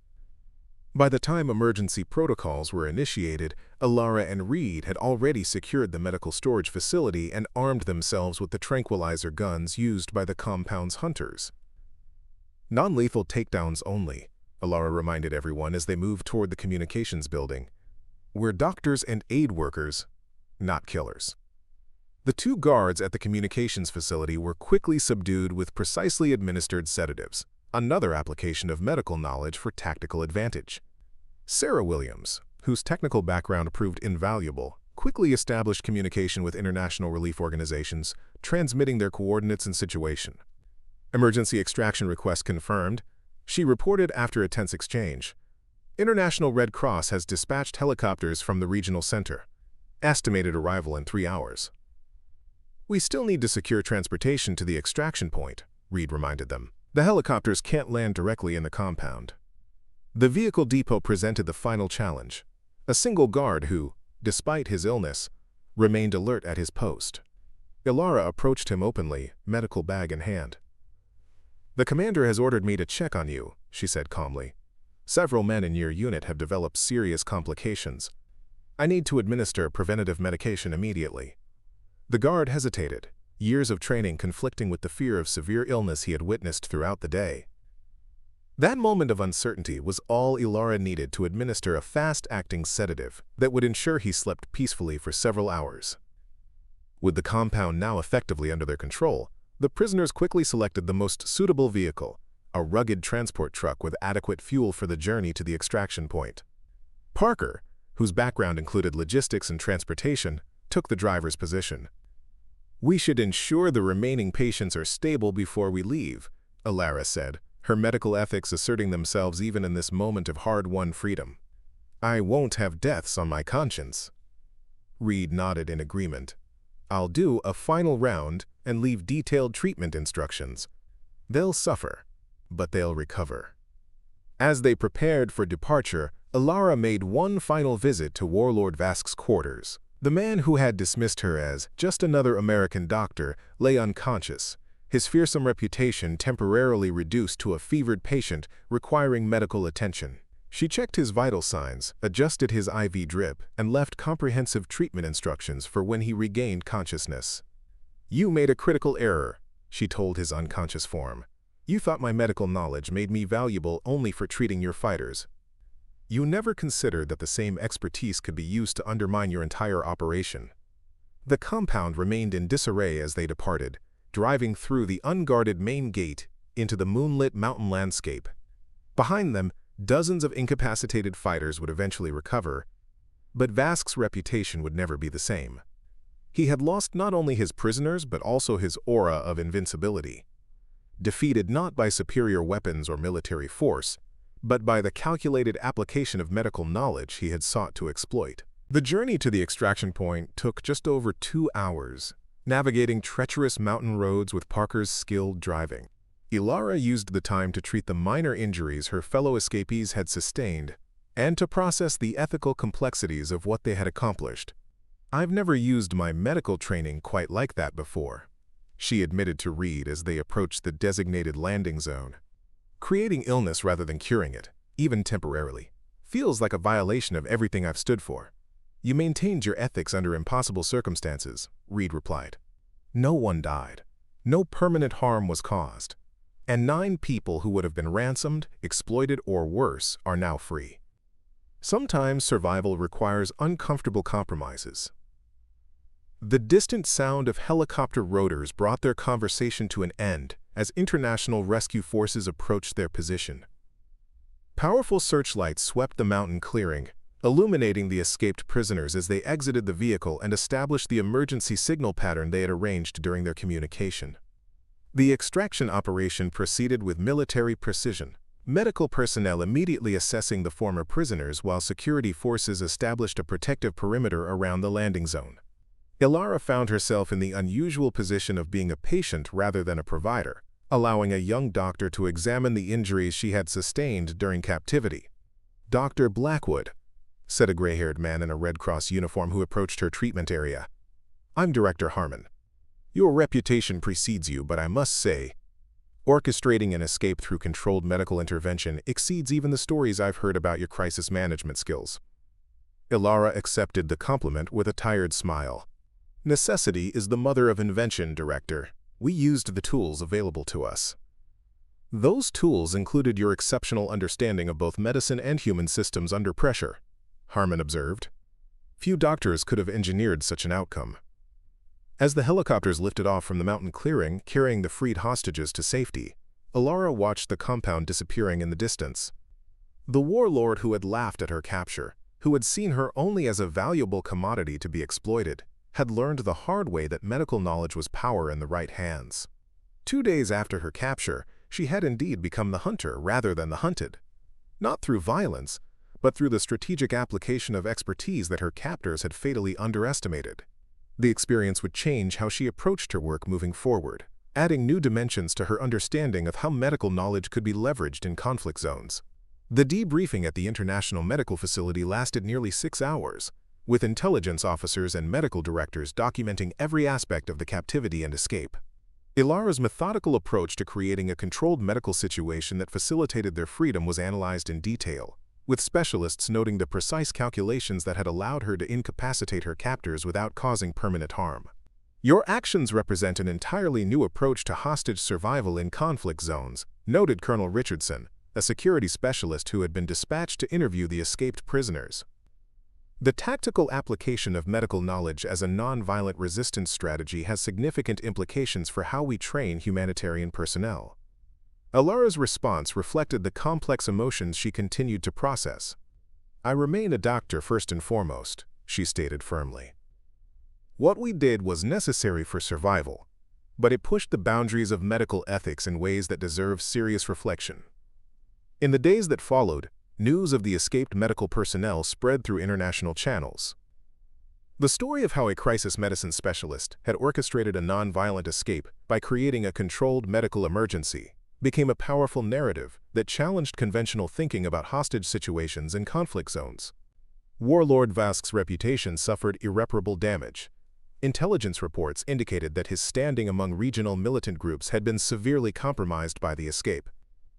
By the time emergency protocols were initiated, Elara and Reed had already secured the medical storage facility and armed themselves with the tranquilizer guns used by the compound's hunters. "Non-lethal takedowns only," Elara reminded everyone as they moved toward the communications building. "We're doctors and aid workers, not killers." The 2 guards at the communications facility were quickly subdued with precisely administered sedatives, another application of medical knowledge for tactical advantage. Sarah Williams, whose technical background proved invaluable, quickly established communication with international relief organizations, transmitting their coordinates and situation. Emergency extraction request confirmed, she reported after a tense exchange. "International Red Cross has dispatched helicopters from the regional center. Estimated arrival in 3 hours." "We still need to secure transportation to the extraction point," Reed reminded them. "The helicopters can't land directly in the compound." The vehicle depot presented the final challenge, a single guard who, despite his illness, remained alert at his post. Elara approached him openly, medical bag in hand. "The commander has ordered me to check on you," she said calmly. "Several men in your unit have developed serious complications. I need to administer preventative medication immediately." The guard hesitated, years of training conflicting with the fear of severe illness he had witnessed throughout the day. That moment of uncertainty was all Elara needed to administer a fast-acting sedative that would ensure he slept peacefully for several hours. With the compound now effectively under their control, the prisoners quickly selected the most suitable vehicle, a rugged transport truck with adequate fuel for the journey to the extraction point. Parker, whose background included logistics and transportation, took the driver's position. "We should ensure the remaining patients are stable before we leave," Elara said, her medical ethics asserting themselves even in this moment of hard-won freedom. "I won't have deaths on my conscience." Reed nodded in agreement. "I'll do a final round and leave detailed treatment instructions. They'll suffer, but they'll recover." As they prepared for departure, Elara made one final visit to Warlord Vask's quarters. The man who had dismissed her as just another American doctor lay unconscious, his fearsome reputation temporarily reduced to a fevered patient requiring medical attention. She checked his vital signs, adjusted his IV drip, and left comprehensive treatment instructions for when he regained consciousness. "You made a critical error," she told his unconscious form. "You thought my medical knowledge made me valuable only for treating your fighters. You never considered that the same expertise could be used to undermine your entire operation." The compound remained in disarray as they departed, driving through the unguarded main gate into the moonlit mountain landscape. Behind them, dozens of incapacitated fighters would eventually recover, but Vask's reputation would never be the same. He had lost not only his prisoners but also his aura of invincibility. Defeated not by superior weapons or military force, but by the calculated application of medical knowledge he had sought to exploit. The journey to the extraction point took just over 2 hours, navigating treacherous mountain roads with Parker's skilled driving. Elara used the time to treat the minor injuries her fellow escapees had sustained and to process the ethical complexities of what they had accomplished. "I've never used my medical training quite like that before," she admitted to Reed as they approached the designated landing zone. "Creating illness rather than curing it, even temporarily, feels like a violation of everything I've stood for." "You maintained your ethics under impossible circumstances," Reed replied. "No one died. No permanent harm was caused. And 9 people who would have been ransomed, exploited, or worse are now free. Sometimes survival requires uncomfortable compromises." The distant sound of helicopter rotors brought their conversation to an end as international rescue forces approached their position. Powerful searchlights swept the mountain clearing, illuminating the escaped prisoners as they exited the vehicle and established the emergency signal pattern they had arranged during their communication. The extraction operation proceeded with military precision, medical personnel immediately assessing the former prisoners while security forces established a protective perimeter around the landing zone. Elara found herself in the unusual position of being a patient rather than a provider, allowing a young doctor to examine the injuries she had sustained during captivity. "Dr. Blackwood," said a gray-haired man in a Red Cross uniform who approached her treatment area. "I'm Director Harmon. Your reputation precedes you, but I must say, orchestrating an escape through controlled medical intervention exceeds even the stories I've heard about your crisis management skills." Elara accepted the compliment with a tired smile. "Necessity is the mother of invention, Director. We used the tools available to us." "Those tools included your exceptional understanding of both medicine and human systems under pressure," Harmon observed. "Few doctors could have engineered such an outcome." As the helicopters lifted off from the mountain clearing, carrying the freed hostages to safety, Elara watched the compound disappearing in the distance. The warlord who had laughed at her capture, who had seen her only as a valuable commodity to be exploited, had learned the hard way that medical knowledge was power in the right hands. 2 days after her capture, she had indeed become the hunter rather than the hunted. Not through violence, but through the strategic application of expertise that her captors had fatally underestimated. The experience would change how she approached her work moving forward, adding new dimensions to her understanding of how medical knowledge could be leveraged in conflict zones. The debriefing at the International Medical Facility lasted nearly 6 hours, with intelligence officers and medical directors documenting every aspect of the captivity and escape. Elara's methodical approach to creating a controlled medical situation that facilitated their freedom was analyzed in detail, with specialists noting the precise calculations that had allowed her to incapacitate her captors without causing permanent harm. "Your actions represent an entirely new approach to hostage survival in conflict zones," noted Colonel Richardson, a security specialist who had been dispatched to interview the escaped prisoners. The tactical application of medical knowledge as a non-violent resistance strategy has significant implications for how we train humanitarian personnel. Elara's response reflected the complex emotions she continued to process. "I remain a doctor first and foremost," she stated firmly. "What we did was necessary for survival, but it pushed the boundaries of medical ethics in ways that deserve serious reflection." In the days that followed, news of the escaped medical personnel spread through international channels. The story of how a crisis medicine specialist had orchestrated a non-violent escape by creating a controlled medical emergency became a powerful narrative that challenged conventional thinking about hostage situations in conflict zones. Warlord Vask's reputation suffered irreparable damage. Intelligence reports indicated that his standing among regional militant groups had been severely compromised by the escape.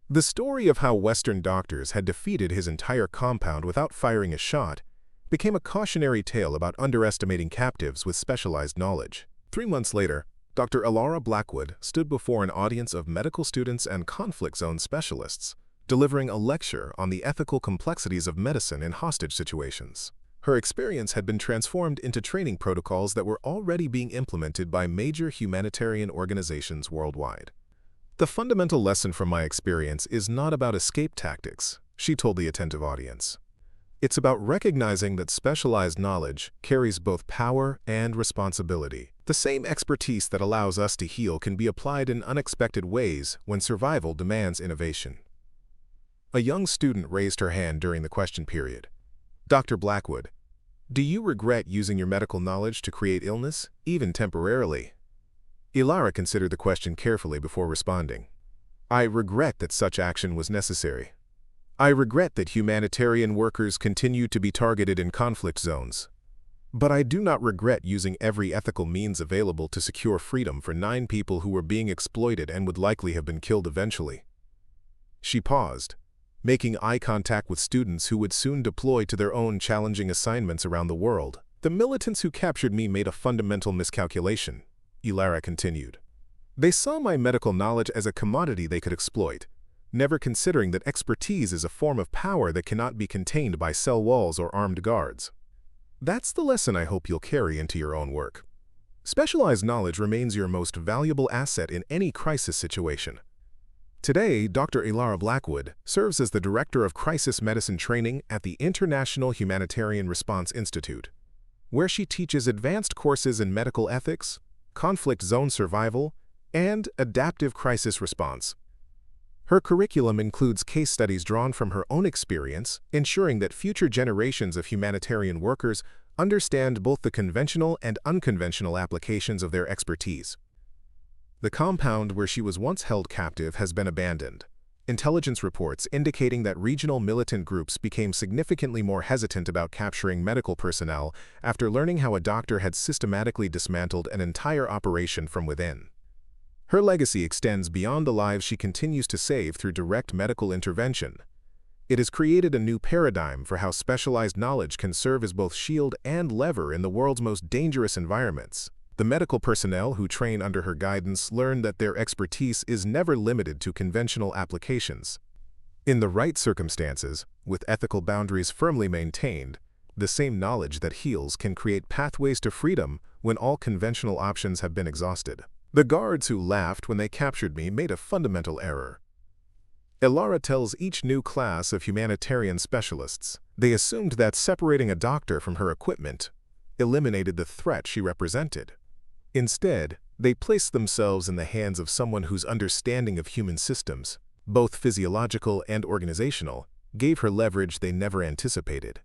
The story of how Western doctors had defeated his entire compound without firing a shot became a cautionary tale about underestimating captives with specialized knowledge. 3 months later, Dr. Elara Blackwood stood before an audience of medical students and conflict zone specialists, delivering a lecture on the ethical complexities of medicine in hostage situations. Her experience had been transformed into training protocols that were already being implemented by major humanitarian organizations worldwide. "The fundamental lesson from my experience is not about escape tactics," she told the attentive audience. "It's about recognizing that specialized knowledge carries both power and responsibility. The same expertise that allows us to heal can be applied in unexpected ways when survival demands innovation." A young student raised her hand during the question period. "Dr. Blackwood, do you regret using your medical knowledge to create illness, even temporarily?" Elara considered the question carefully before responding. "I regret that such action was necessary. I regret that humanitarian workers continue to be targeted in conflict zones. But I do not regret using every ethical means available to secure freedom for 9 people who were being exploited and would likely have been killed eventually." She paused, making eye contact with students who would soon deploy to their own challenging assignments around the world. "The militants who captured me made a fundamental miscalculation," Elara continued. "They saw my medical knowledge as a commodity they could exploit, never considering that expertise is a form of power that cannot be contained by cell walls or armed guards. That's the lesson I hope you'll carry into your own work. Specialized knowledge remains your most valuable asset in any crisis situation." Today, Dr. Elara Blackwood serves as the Director of Crisis Medicine Training at the International Humanitarian Response Institute, where she teaches advanced courses in medical ethics, conflict zone survival, and adaptive crisis response. Her curriculum includes case studies drawn from her own experience, ensuring that future generations of humanitarian workers understand both the conventional and unconventional applications of their expertise. The compound where she was once held captive has been abandoned. Intelligence reports indicating that regional militant groups became significantly more hesitant about capturing medical personnel after learning how a doctor had systematically dismantled an entire operation from within. Her legacy extends beyond the lives she continues to save through direct medical intervention. It has created a new paradigm for how specialized knowledge can serve as both shield and lever in the world's most dangerous environments. The medical personnel who train under her guidance learn that their expertise is never limited to conventional applications. In the right circumstances, with ethical boundaries firmly maintained, the same knowledge that heals can create pathways to freedom when all conventional options have been exhausted. "The guards who laughed when they captured me made a fundamental error," Elara tells each new class of humanitarian specialists. They assumed that separating a doctor from her equipment eliminated the threat she represented. Instead, they placed themselves in the hands of someone whose understanding of human systems, both physiological and organizational, gave her leverage they never anticipated.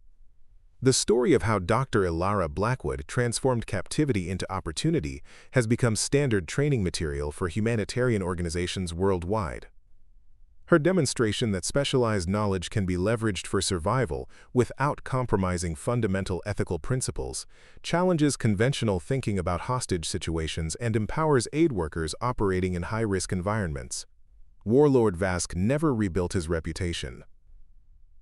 The story of how Dr. Elara Blackwood transformed captivity into opportunity has become standard training material for humanitarian organizations worldwide. Her demonstration that specialized knowledge can be leveraged for survival without compromising fundamental ethical principles challenges conventional thinking about hostage situations and empowers aid workers operating in high-risk environments. Warlord Vask never rebuilt his reputation.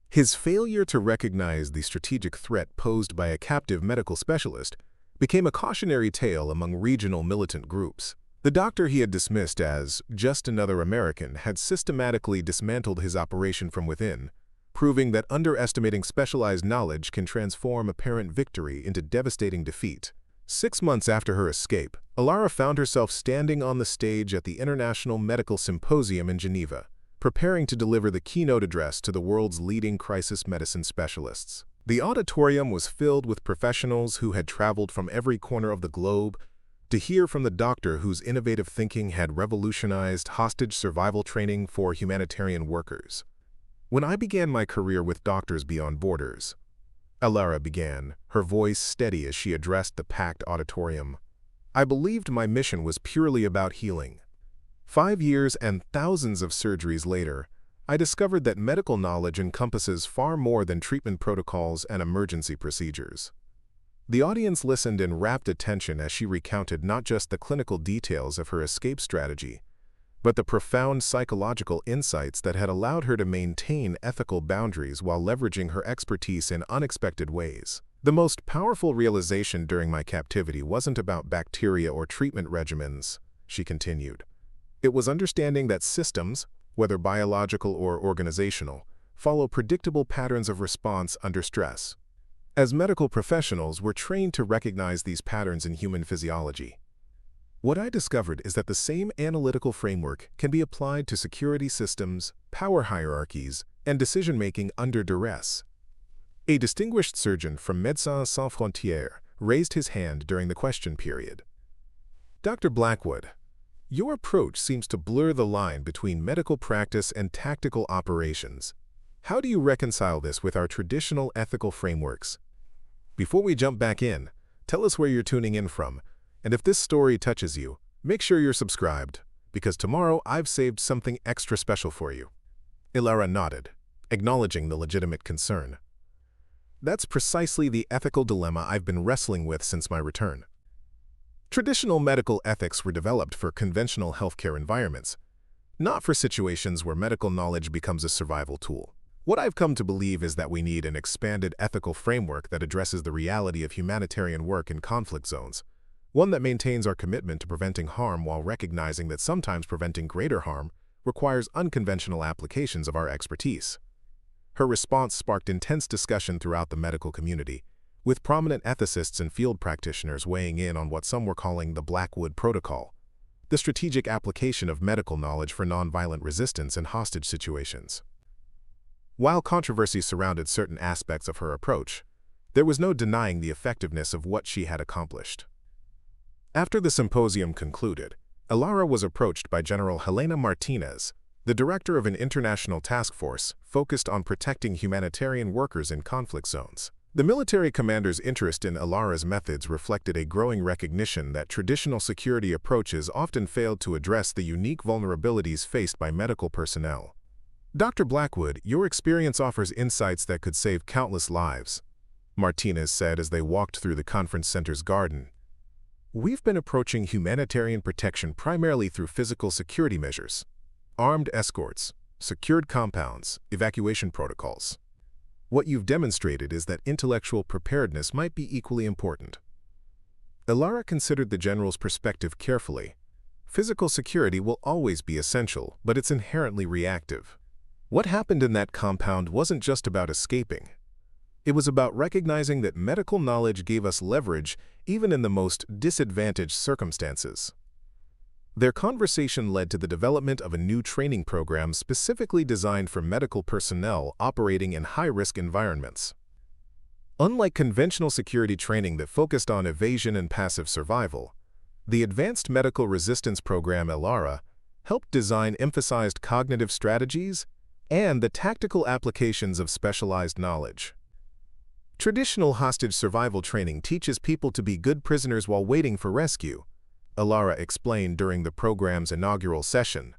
His failure to recognize the strategic threat posed by a captive medical specialist became a cautionary tale among regional militant groups. The doctor he had dismissed as just another American had systematically dismantled his operation from within, proving that underestimating specialized knowledge can transform apparent victory into devastating defeat. 6 months after her escape, Elara found herself standing on the stage at the International Medical Symposium in Geneva, preparing to deliver the keynote address to the world's leading crisis medicine specialists. The auditorium was filled with professionals who had traveled from every corner of the globe to hear from the doctor whose innovative thinking had revolutionized hostage survival training for humanitarian workers. When I began my career with Doctors Beyond Borders, Elara began, her voice steady as she addressed the packed auditorium, I believed my mission was purely about healing. 5 years and thousands of surgeries later, I discovered that medical knowledge encompasses far more than treatment protocols and emergency procedures. The audience listened in rapt attention as she recounted not just the clinical details of her escape strategy, but the profound psychological insights that had allowed her to maintain ethical boundaries while leveraging her expertise in unexpected ways. The most powerful realization during my captivity wasn't about bacteria or treatment regimens, she continued. It was understanding that systems, whether biological or organizational, follow predictable patterns of response under stress. As medical professionals, we're trained to recognize these patterns in human physiology. What I discovered is that the same analytical framework can be applied to security systems, power hierarchies, and decision-making under duress. A distinguished surgeon from Médecins Sans Frontières raised his hand during the question period. Dr. Blackwood, your approach seems to blur the line between medical practice and tactical operations. How do you reconcile this with our traditional ethical frameworks? Before we jump back in, tell us where you're tuning in from, and if this story touches you, make sure you're subscribed, because tomorrow I've saved something extra special for you. Elara nodded, acknowledging the legitimate concern. That's precisely the ethical dilemma I've been wrestling with since my return. Traditional medical ethics were developed for conventional healthcare environments, not for situations where medical knowledge becomes a survival tool. What I've come to believe is that we need an expanded ethical framework that addresses the reality of humanitarian work in conflict zones, one that maintains our commitment to preventing harm while recognizing that sometimes preventing greater harm requires unconventional applications of our expertise. Her response sparked intense discussion throughout the medical community, with prominent ethicists and field practitioners weighing in on what some were calling the Blackwood Protocol, the strategic application of medical knowledge for nonviolent resistance in hostage situations. While controversy surrounded certain aspects of her approach, there was no denying the effectiveness of what she had accomplished. After the symposium concluded, Elara was approached by General Helena Martinez, the director of an international task force focused on protecting humanitarian workers in conflict zones. The military commander's interest in Elara's methods reflected a growing recognition that traditional security approaches often failed to address the unique vulnerabilities faced by medical personnel. Dr. Blackwood, your experience offers insights that could save countless lives, Martinez said as they walked through the conference center's garden. We've been approaching humanitarian protection primarily through physical security measures, armed escorts, secured compounds, evacuation protocols. What you've demonstrated is that intellectual preparedness might be equally important. Elara considered the general's perspective carefully. Physical security will always be essential, but it's inherently reactive. What happened in that compound wasn't just about escaping. It was about recognizing that medical knowledge gave us leverage even in the most disadvantaged circumstances. Their conversation led to the development of a new training program specifically designed for medical personnel operating in high-risk environments. Unlike conventional security training that focused on evasion and passive survival, the Advanced Medical Resistance Program Elara helped design emphasized cognitive strategies and the tactical applications of specialized knowledge. Traditional hostage survival training teaches people to be good prisoners while waiting for rescue, Elara explained during the program's inaugural session.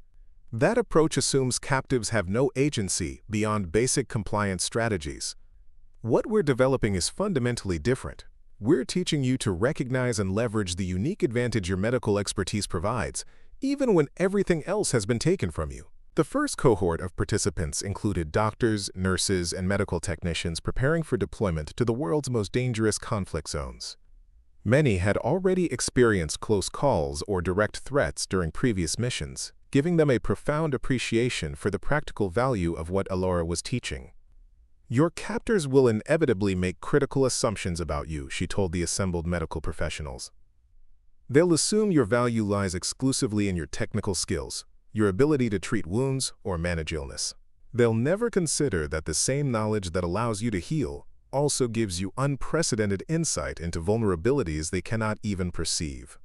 That approach assumes captives have no agency beyond basic compliance strategies. What we're developing is fundamentally different. We're teaching you to recognize and leverage the unique advantage your medical expertise provides, even when everything else has been taken from you. The first cohort of participants included doctors, nurses, and medical technicians preparing for deployment to the world's most dangerous conflict zones. Many had already experienced close calls or direct threats during previous missions, giving them a profound appreciation for the practical value of what Elara was teaching. Your captors will inevitably make critical assumptions about you, she told the assembled medical professionals. They'll assume your value lies exclusively in your technical skills, your ability to treat wounds or manage illness. They'll never consider that the same knowledge that allows you to heal also gives you unprecedented insight into vulnerabilities they cannot even perceive.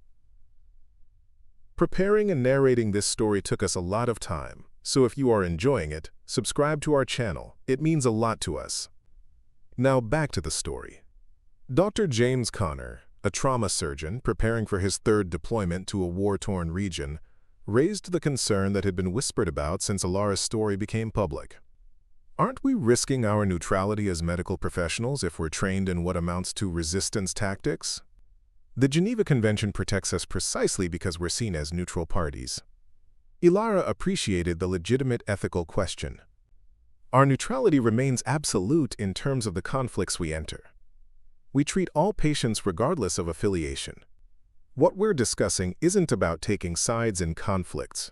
Preparing and narrating this story took us a lot of time, so if you are enjoying it, subscribe to our channel. It means a lot to us. Now back to the story. Dr. James Connor, a trauma surgeon preparing for his third deployment to a war-torn region, raised the concern that had been whispered about since Elara's story became public. Aren't we risking our neutrality as medical professionals if we're trained in what amounts to resistance tactics? The Geneva Convention protects us precisely because we're seen as neutral parties. Elara appreciated the legitimate ethical question. Our neutrality remains absolute in terms of the conflicts we enter. We treat all patients regardless of affiliation. What we're discussing isn't about taking sides in conflicts.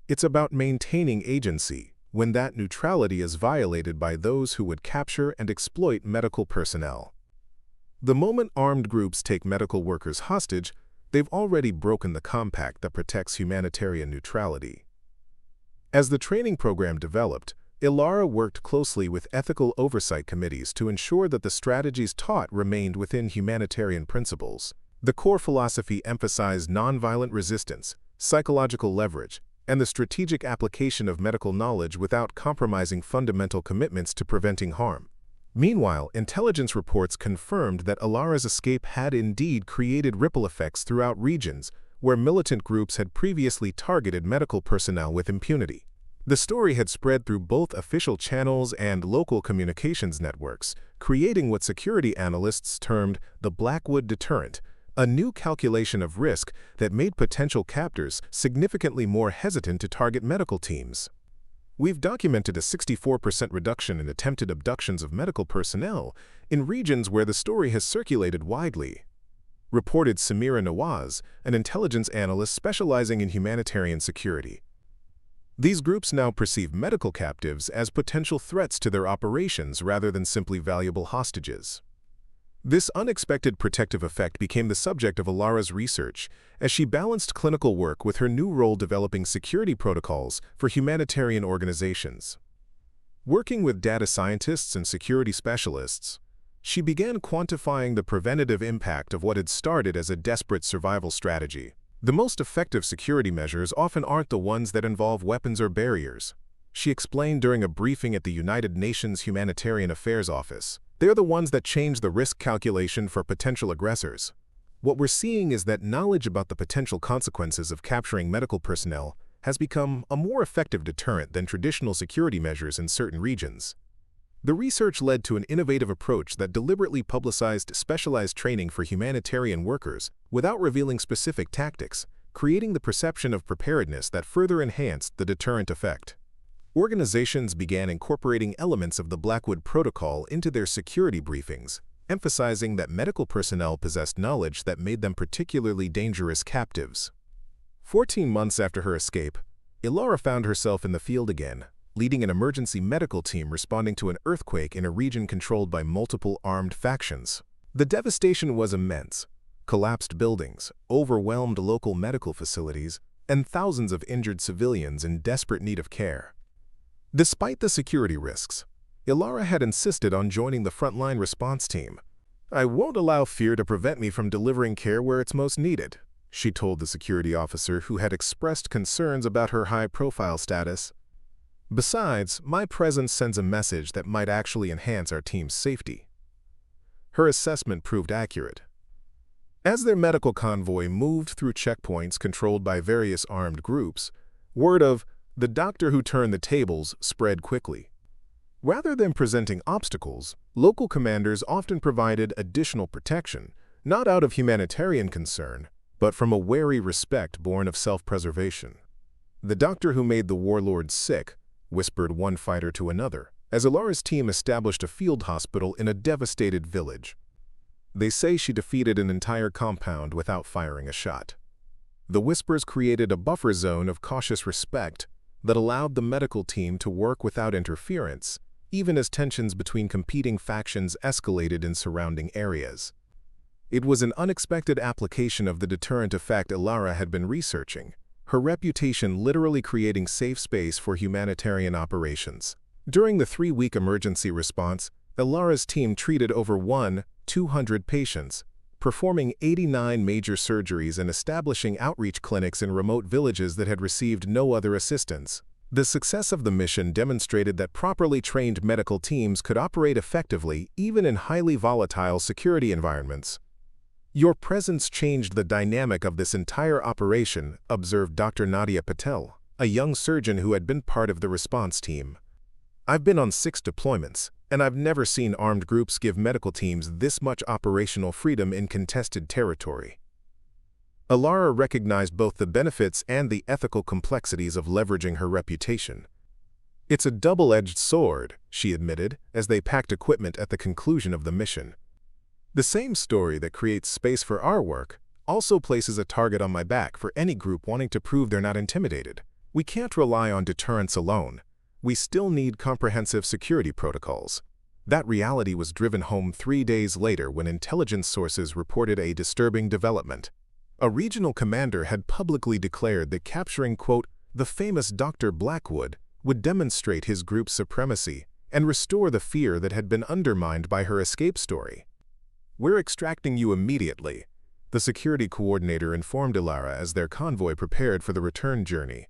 It's about maintaining agency when that neutrality is violated by those who would capture and exploit medical personnel. The moment armed groups take medical workers hostage, they've already broken the compact that protects humanitarian neutrality. As the training program developed, Elara worked closely with ethical oversight committees to ensure that the strategies taught remained within humanitarian principles. The core philosophy emphasized nonviolent resistance, psychological leverage, and the strategic application of medical knowledge without compromising fundamental commitments to preventing harm. Meanwhile, intelligence reports confirmed that Elara's escape had indeed created ripple effects throughout regions where militant groups had previously targeted medical personnel with impunity. The story had spread through both official channels and local communications networks, creating what security analysts termed the Blackwood deterrent, a new calculation of risk that made potential captors significantly more hesitant to target medical teams. We've documented a 64% reduction in attempted abductions of medical personnel in regions where the story has circulated widely, reported Samira Nawaz, an intelligence analyst specializing in humanitarian security. These groups now perceive medical captives as potential threats to their operations rather than simply valuable hostages. This unexpected protective effect became the subject of Elara's research as she balanced clinical work with her new role developing security protocols for humanitarian organizations. Working with data scientists and security specialists, she began quantifying the preventative impact of what had started as a desperate survival strategy. The most effective security measures often aren't the ones that involve weapons or barriers, she explained during a briefing at the United Nations Humanitarian Affairs Office. They're the ones that change the risk calculation for potential aggressors. What we're seeing is that knowledge about the potential consequences of capturing medical personnel has become a more effective deterrent than traditional security measures in certain regions. The research led to an innovative approach that deliberately publicized specialized training for humanitarian workers without revealing specific tactics, creating the perception of preparedness that further enhanced the deterrent effect. Organizations began incorporating elements of the Blackwood Protocol into their security briefings, emphasizing that medical personnel possessed knowledge that made them particularly dangerous captives. 14 months after her escape, Elara found herself in the field again, leading an emergency medical team responding to an earthquake in a region controlled by multiple armed factions. The devastation was immense: collapsed buildings, overwhelmed local medical facilities, and thousands of injured civilians in desperate need of care. Despite the security risks, Elara had insisted on joining the frontline response team. "I won't allow fear to prevent me from delivering care where it's most needed," she told the security officer who had expressed concerns about her high-profile status. "Besides, my presence sends a message that might actually enhance our team's safety." Her assessment proved accurate. As their medical convoy moved through checkpoints controlled by various armed groups, word of The doctor who turned the tables spread quickly. Rather than presenting obstacles, local commanders often provided additional protection, not out of humanitarian concern, but from a wary respect born of self-preservation. "The doctor who made the warlords sick," whispered one fighter to another, as Elara's team established a field hospital in a devastated village. "They say she defeated an entire compound without firing a shot." The whispers created a buffer zone of cautious respect that allowed the medical team to work without interference, even as tensions between competing factions escalated in surrounding areas. It was an unexpected application of the deterrent effect Elara had been researching, her reputation literally creating safe space for humanitarian operations. During the 3-week emergency response, Elara's team treated over 200 patients, performing 89 major surgeries and establishing outreach clinics in remote villages that had received no other assistance. The success of the mission demonstrated that properly trained medical teams could operate effectively even in highly volatile security environments. "Your presence changed the dynamic of this entire operation," observed Dr. Nadia Patel, a young surgeon who had been part of the response team. "I've been on 6 deployments, and I've never seen armed groups give medical teams this much operational freedom in contested territory." Elara recognized both the benefits and the ethical complexities of leveraging her reputation. "It's a double-edged sword," she admitted, as they packed equipment at the conclusion of the mission. "The same story that creates space for our work also places a target on my back for any group wanting to prove they're not intimidated. We can't rely on deterrence alone. We still need comprehensive security protocols." That reality was driven home 3 days later when intelligence sources reported a disturbing development. A regional commander had publicly declared that capturing, quote, "the famous Dr. Blackwood" would demonstrate his group's supremacy and restore the fear that had been undermined by her escape story. "We're extracting you immediately," the security coordinator informed Elara as their convoy prepared for the return journey.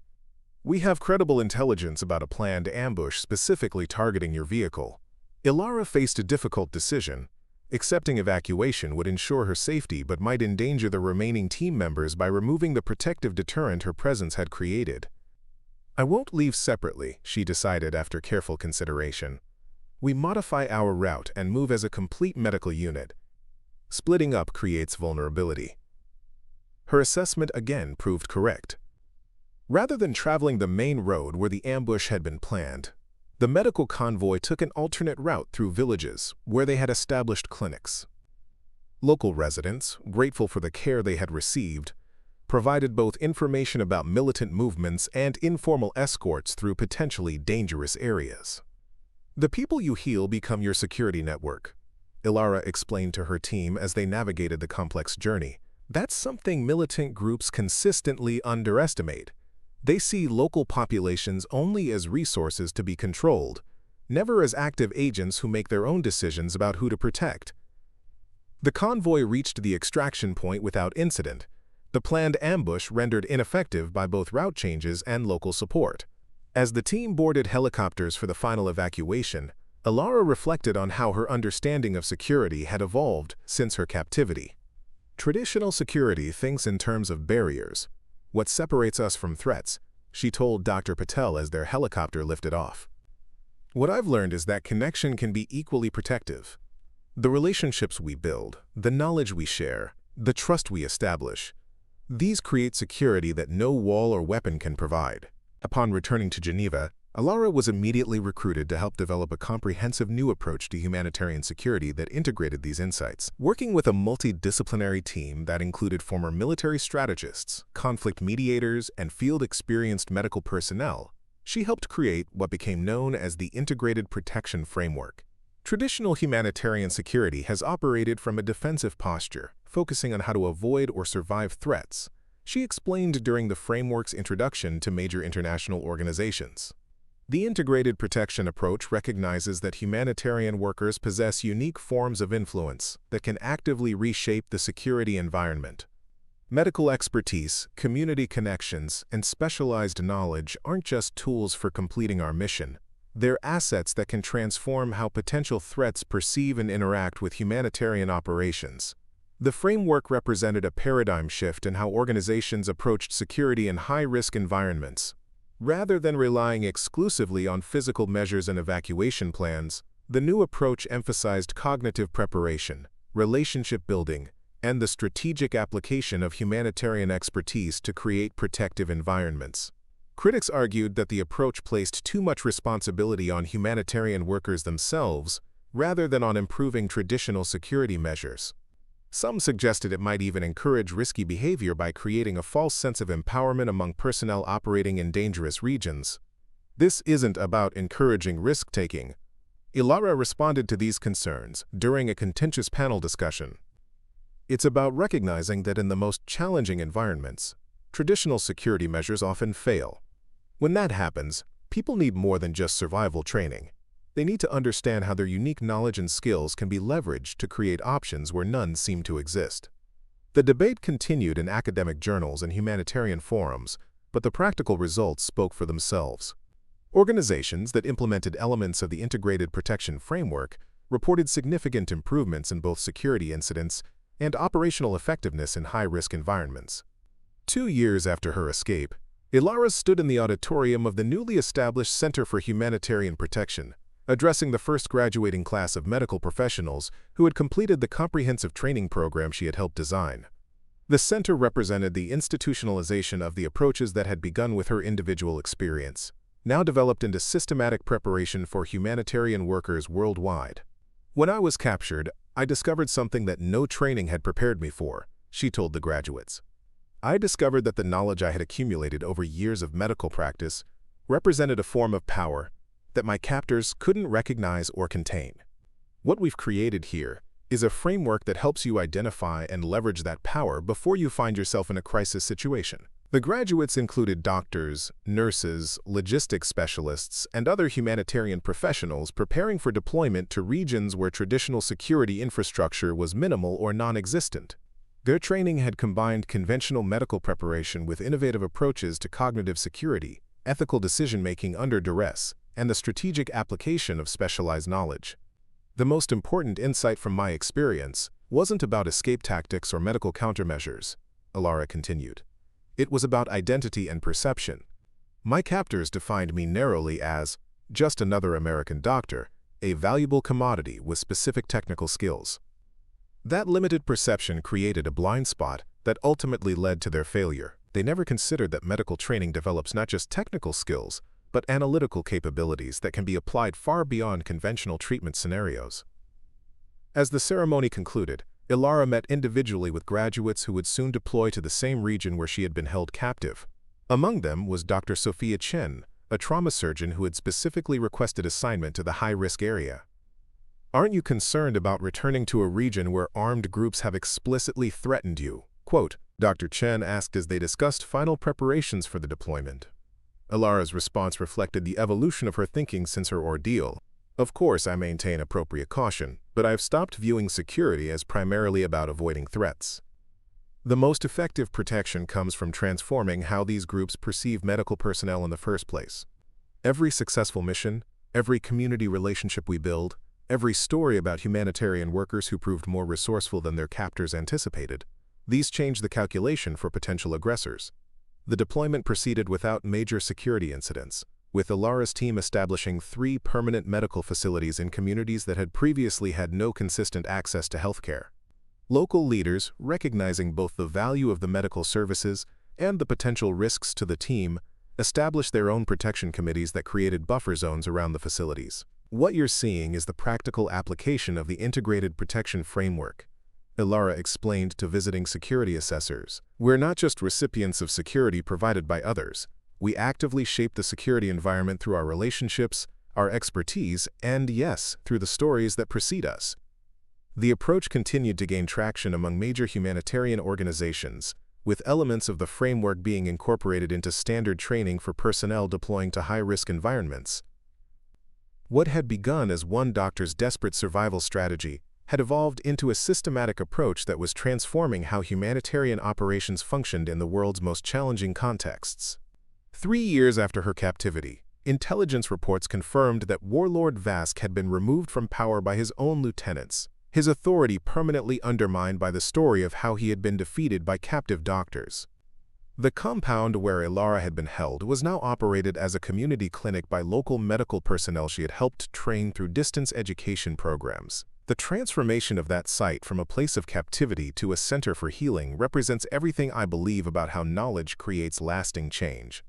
"We have credible intelligence about a planned ambush specifically targeting your vehicle." Elara faced a difficult decision. Accepting evacuation would ensure her safety but might endanger the remaining team members by removing the protective deterrent her presence had created. "I won't leave separately," she decided after careful consideration. "We modify our route and move as a complete medical unit. Splitting up creates vulnerability." Her assessment again proved correct. Rather than traveling the main road where the ambush had been planned, the medical convoy took an alternate route through villages where they had established clinics. Local residents, grateful for the care they had received, provided both information about militant movements and informal escorts through potentially dangerous areas. "The people you heal become your security network," Elara explained to her team as they navigated the complex journey. "That's something militant groups consistently underestimate. They see local populations only as resources to be controlled, never as active agents who make their own decisions about who to protect." The convoy reached the extraction point without incident, the planned ambush rendered ineffective by both route changes and local support. As the team boarded helicopters for the final evacuation, Elara reflected on how her understanding of security had evolved since her captivity. "Traditional security thinks in terms of barriers. What separates us from threats," she told Dr. Patel as their helicopter lifted off. "What I've learned is that connection can be equally protective. The relationships we build, the knowledge we share, the trust we establish, these create security that no wall or weapon can provide." Upon returning to Geneva, Elara was immediately recruited to help develop a comprehensive new approach to humanitarian security that integrated these insights. Working with a multidisciplinary team that included former military strategists, conflict mediators, and field-experienced medical personnel, she helped create what became known as the Integrated Protection Framework. Traditional humanitarian security has operated from a defensive posture, focusing on how to avoid or survive threats, she explained during the framework's introduction to major international organizations. The integrated protection approach recognizes that humanitarian workers possess unique forms of influence that can actively reshape the security environment. Medical expertise, community connections, and specialized knowledge aren't just tools for completing our mission. They're assets that can transform how potential threats perceive and interact with humanitarian operations. The framework represented a paradigm shift in how organizations approached security in high-risk environments. Rather than relying exclusively on physical measures and evacuation plans, the new approach emphasized cognitive preparation, relationship building, and the strategic application of humanitarian expertise to create protective environments. Critics argued that the approach placed too much responsibility on humanitarian workers themselves, rather than on improving traditional security measures. Some suggested it might even encourage risky behavior by creating a false sense of empowerment among personnel operating in dangerous regions. This isn't about encouraging risk-taking. Elara responded to these concerns during a contentious panel discussion. It's about recognizing that in the most challenging environments, traditional security measures often fail. When that happens, people need more than just survival training. They need to understand how their unique knowledge and skills can be leveraged to create options where none seem to exist. The debate continued in academic journals and humanitarian forums, but the practical results spoke for themselves. Organizations that implemented elements of the integrated protection framework reported significant improvements in both security incidents and operational effectiveness in high-risk environments. 2 years after her escape, Elara stood in the auditorium of the newly established Center for Humanitarian Protection, addressing the first graduating class of medical professionals who had completed the comprehensive training program she had helped design. The center represented the institutionalization of the approaches that had begun with her individual experience, now developed into systematic preparation for humanitarian workers worldwide. "When I was captured, I discovered something that no training had prepared me for," she told the graduates. "I discovered that the knowledge I had accumulated over years of medical practice represented a form of power that my captors couldn't recognize or contain. What we've created here is a framework that helps you identify and leverage that power before you find yourself in a crisis situation." The graduates included doctors, nurses, logistics specialists, and other humanitarian professionals preparing for deployment to regions where traditional security infrastructure was minimal or non-existent. Their training had combined conventional medical preparation with innovative approaches to cognitive security, ethical decision-making under duress, and the strategic application of specialized knowledge. "The most important insight from my experience wasn't about escape tactics or medical countermeasures," Elara continued. "It was about identity and perception. My captors defined me narrowly as just another American doctor, a valuable commodity with specific technical skills. That limited perception created a blind spot that ultimately led to their failure. They never considered that medical training develops not just technical skills, but analytical capabilities that can be applied far beyond conventional treatment scenarios." As the ceremony concluded, Elara met individually with graduates who would soon deploy to the same region where she had been held captive. Among them was Dr. Sophia Chen, a trauma surgeon who had specifically requested assignment to the high-risk area. "Aren't you concerned about returning to a region where armed groups have explicitly threatened you?" Quote, Dr. Chen asked as they discussed final preparations for the deployment. Elara's response reflected the evolution of her thinking since her ordeal. "Of course, I maintain appropriate caution, but I've stopped viewing security as primarily about avoiding threats. The most effective protection comes from transforming how these groups perceive medical personnel in the first place. Every successful mission, every community relationship we build, every story about humanitarian workers who proved more resourceful than their captors anticipated, these change the calculation for potential aggressors." The deployment proceeded without major security incidents, with Elara's team establishing 3 permanent medical facilities in communities that had previously had no consistent access to healthcare. Local leaders, recognizing both the value of the medical services and the potential risks to the team, established their own protection committees that created buffer zones around the facilities. "What you're seeing is the practical application of the integrated protection framework," Elara explained to visiting security assessors. "We're not just recipients of security provided by others. We actively shape the security environment through our relationships, our expertise, and yes, through the stories that precede us." The approach continued to gain traction among major humanitarian organizations, with elements of the framework being incorporated into standard training for personnel deploying to high-risk environments. What had begun as one doctor's desperate survival strategy had evolved into a systematic approach that was transforming how humanitarian operations functioned in the world's most challenging contexts. 3 years after her captivity, intelligence reports confirmed that Warlord Vask had been removed from power by his own lieutenants, his authority permanently undermined by the story of how he had been defeated by captive doctors. The compound where Elara had been held was now operated as a community clinic by local medical personnel she had helped train through distance education programs. The transformation of that site from a place of captivity to a center for healing represents everything I believe about how knowledge creates lasting change.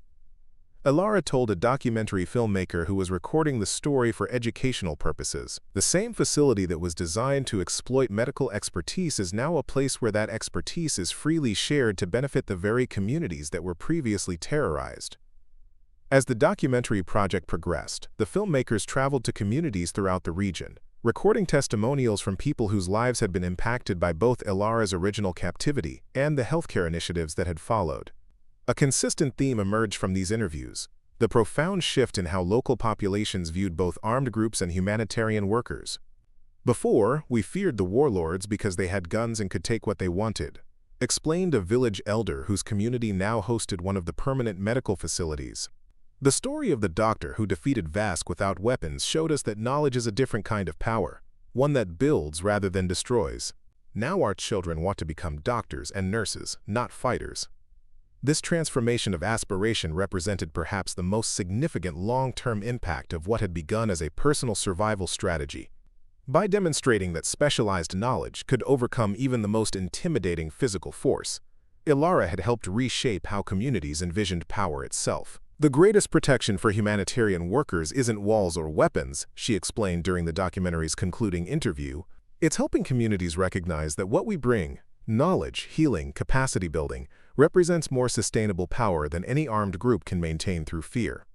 Elara told a documentary filmmaker who was recording the story for educational purposes. The same facility that was designed to exploit medical expertise is now a place where that expertise is freely shared to benefit the very communities that were previously terrorized. As the documentary project progressed, the filmmakers traveled to communities throughout the region, recording testimonials from people whose lives had been impacted by both Elara's original captivity and the healthcare initiatives that had followed. A consistent theme emerged from these interviews: the profound shift in how local populations viewed both armed groups and humanitarian workers. "Before, we feared the warlords because they had guns and could take what they wanted," explained a village elder whose community now hosted one of the permanent medical facilities. The story of the doctor who defeated Vask without weapons showed us that knowledge is a different kind of power, one that builds rather than destroys. Now our children want to become doctors and nurses, not fighters. This transformation of aspiration represented perhaps the most significant long-term impact of what had begun as a personal survival strategy. By demonstrating that specialized knowledge could overcome even the most intimidating physical force, Elara had helped reshape how communities envisioned power itself. "The greatest protection for humanitarian workers isn't walls or weapons," she explained during the documentary's concluding interview. "It's helping communities recognize that what we bring, knowledge, healing, capacity building, represents more sustainable power than any armed group can maintain through fear."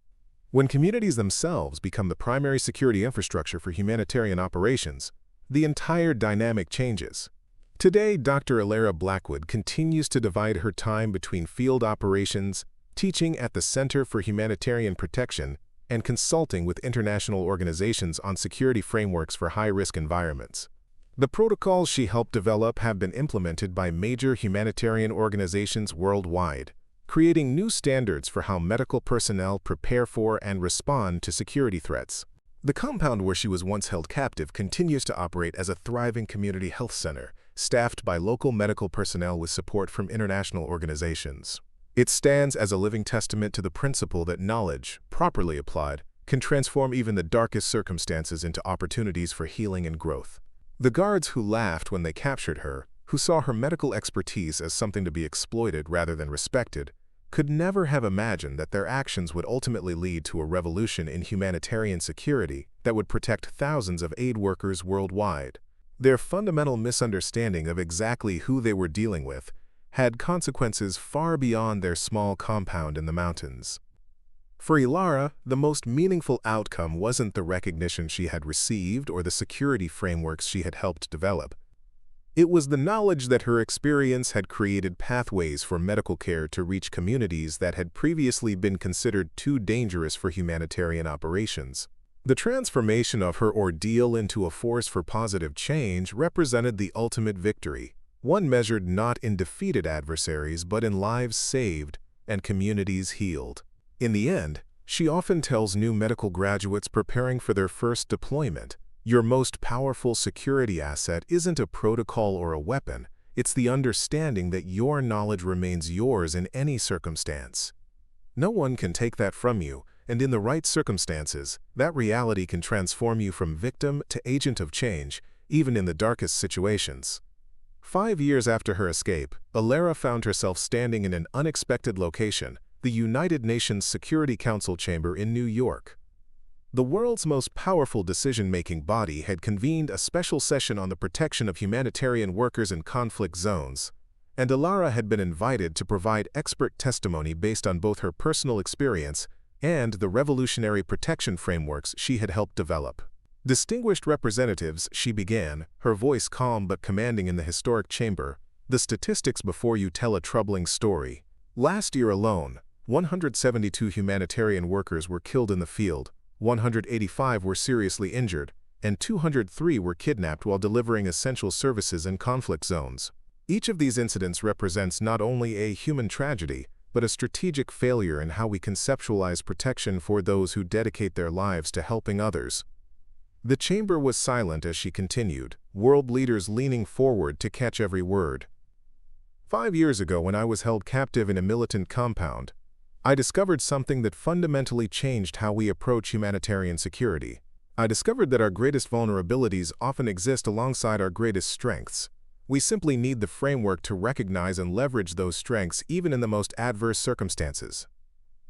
When communities themselves become the primary security infrastructure for humanitarian operations, the entire dynamic changes. Today, Dr. Elara Blackwood continues to divide her time between field operations, teaching at the Center for Humanitarian Protection, and consulting with international organizations on security frameworks for high-risk environments. The protocols she helped develop have been implemented by major humanitarian organizations worldwide, creating new standards for how medical personnel prepare for and respond to security threats. The compound where she was once held captive continues to operate as a thriving community health center, staffed by local medical personnel with support from international organizations. It stands as a living testament to the principle that knowledge, properly applied, can transform even the darkest circumstances into opportunities for healing and growth. The guards who laughed when they captured her, who saw her medical expertise as something to be exploited rather than respected, could never have imagined that their actions would ultimately lead to a revolution in humanitarian security that would protect thousands of aid workers worldwide. Their fundamental misunderstanding of exactly who they were dealing with had consequences far beyond their small compound in the mountains. For Elara, the most meaningful outcome wasn't the recognition she had received or the security frameworks she had helped develop. It was the knowledge that her experience had created pathways for medical care to reach communities that had previously been considered too dangerous for humanitarian operations. The transformation of her ordeal into a force for positive change represented the ultimate victory, one measured not in defeated adversaries but in lives saved and communities healed. In the end, she often tells new medical graduates preparing for their first deployment, "Your most powerful security asset isn't a protocol or a weapon, it's the understanding that your knowledge remains yours in any circumstance. No one can take that from you, and in the right circumstances, that reality can transform you from victim to agent of change, even in the darkest situations." 5 years after her escape, Elara found herself standing in an unexpected location, the United Nations Security Council chamber in New York. The world's most powerful decision-making body had convened a special session on the protection of humanitarian workers in conflict zones, and Elara had been invited to provide expert testimony based on both her personal experience and the revolutionary protection frameworks she had helped develop. "Distinguished representatives," she began, her voice calm but commanding in the historic chamber, "the statistics before you tell a troubling story. Last year alone, 172 humanitarian workers were killed in the field, 185 were seriously injured, and 203 were kidnapped while delivering essential services in conflict zones. Each of these incidents represents not only a human tragedy, but a strategic failure in how we conceptualize protection for those who dedicate their lives to helping others." The chamber was silent as she continued, world leaders leaning forward to catch every word. 5 years ago, when I was held captive in a militant compound, I discovered something that fundamentally changed how we approach humanitarian security. I discovered that our greatest vulnerabilities often exist alongside our greatest strengths. We simply need the framework to recognize and leverage those strengths even in the most adverse circumstances.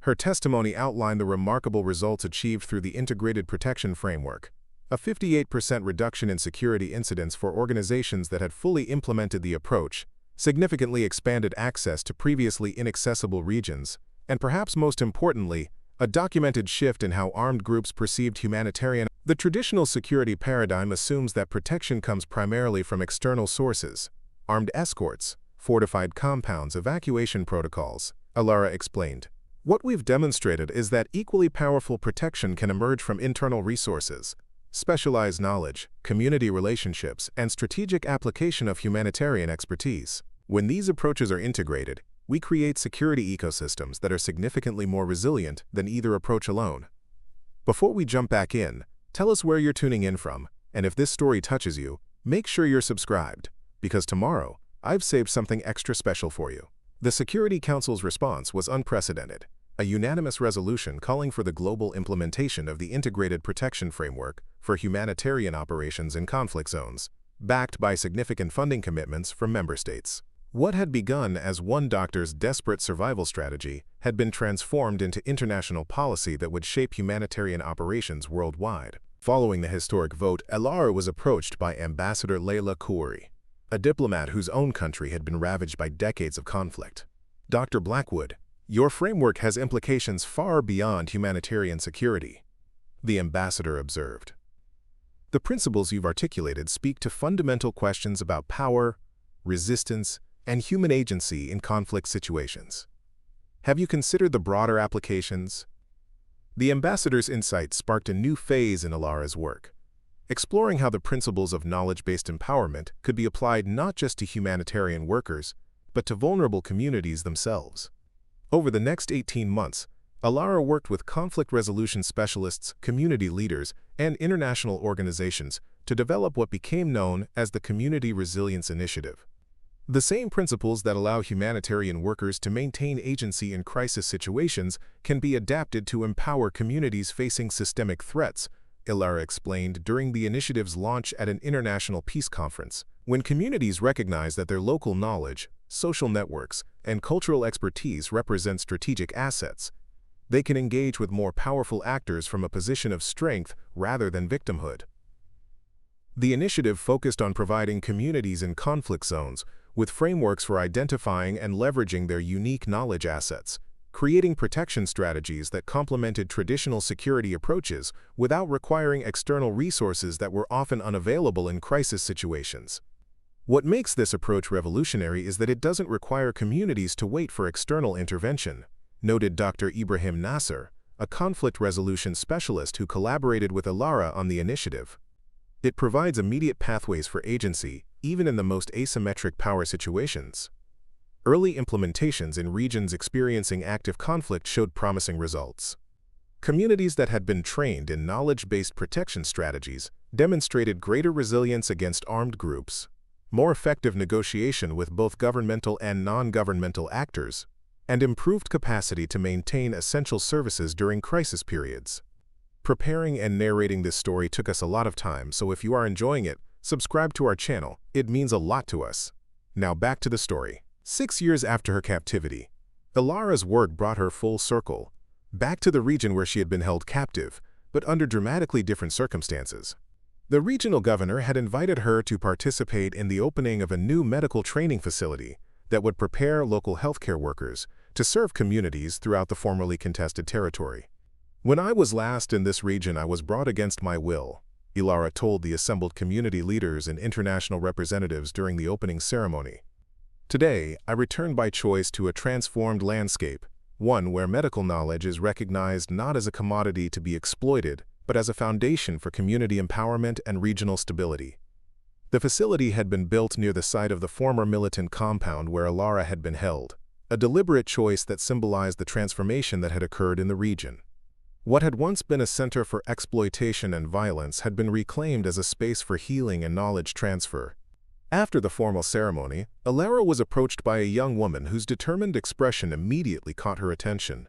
Her testimony outlined the remarkable results achieved through the Integrated Protection Framework, a 58% reduction in security incidents for organizations that had fully implemented the approach, significantly expanded access to previously inaccessible regions, and perhaps most importantly, a documented shift in how armed groups perceived humanitarian. The traditional security paradigm assumes that protection comes primarily from external sources: armed escorts, fortified compounds, evacuation protocols, Elara explained. What we've demonstrated is that equally powerful protection can emerge from internal resources, specialized knowledge, community relationships, and strategic application of humanitarian expertise. When these approaches are integrated, we create security ecosystems that are significantly more resilient than either approach alone. Before we jump back in, tell us where you're tuning in from, and if this story touches you, make sure you're subscribed, because tomorrow, I've saved something extra special for you. The Security Council's response was unprecedented, a unanimous resolution calling for the global implementation of the Integrated Protection Framework for humanitarian operations in conflict zones, backed by significant funding commitments from member states. What had begun as one doctor's desperate survival strategy had been transformed into international policy that would shape humanitarian operations worldwide. Following the historic vote, Elara was approached by Ambassador Leila Khoury, a diplomat whose own country had been ravaged by decades of conflict. Dr. Blackwood, your framework has implications far beyond humanitarian security, the ambassador observed. The principles you've articulated speak to fundamental questions about power, resistance, and human agency in conflict situations. Have you considered the broader applications? The ambassador's insight sparked a new phase in Elara's work, exploring how the principles of knowledge-based empowerment could be applied not just to humanitarian workers, but to vulnerable communities themselves. Over the next 18 months, Elara worked with conflict resolution specialists, community leaders, and international organizations to develop what became known as the Community Resilience Initiative. The same principles that allow humanitarian workers to maintain agency in crisis situations can be adapted to empower communities facing systemic threats, Elara explained during the initiative's launch at an international peace conference. When communities recognize that their local knowledge, social networks, and cultural expertise represent strategic assets, they can engage with more powerful actors from a position of strength rather than victimhood. The initiative focused on providing communities in conflict zones with frameworks for identifying and leveraging their unique knowledge assets, creating protection strategies that complemented traditional security approaches without requiring external resources that were often unavailable in crisis situations. What makes this approach revolutionary is that it doesn't require communities to wait for external intervention, noted Dr. Ibrahim Nasser, a conflict resolution specialist who collaborated with Elara on the initiative. It provides immediate pathways for agency, even in the most asymmetric power situations. Early implementations in regions experiencing active conflict showed promising results. Communities that had been trained in knowledge-based protection strategies demonstrated greater resilience against armed groups, more effective negotiation with both governmental and non-governmental actors, and improved capacity to maintain essential services during crisis periods. Preparing and narrating this story took us a lot of time, so if you are enjoying it, subscribe to our channel. It means a lot to us. Now back to the story. 6 years after her captivity, Elara's work brought her full circle, back to the region where she had been held captive, but under dramatically different circumstances. The regional governor had invited her to participate in the opening of a new medical training facility that would prepare local healthcare workers to serve communities throughout the formerly contested territory. When I was last in this region, I was brought against my will, Elara told the assembled community leaders and international representatives during the opening ceremony. Today, I return by choice to a transformed landscape, one where medical knowledge is recognized not as a commodity to be exploited, but as a foundation for community empowerment and regional stability. The facility had been built near the site of the former militant compound where Elara had been held, a deliberate choice that symbolized the transformation that had occurred in the region. What had once been a center for exploitation and violence had been reclaimed as a space for healing and knowledge transfer. After the formal ceremony, Elara was approached by a young woman whose determined expression immediately caught her attention.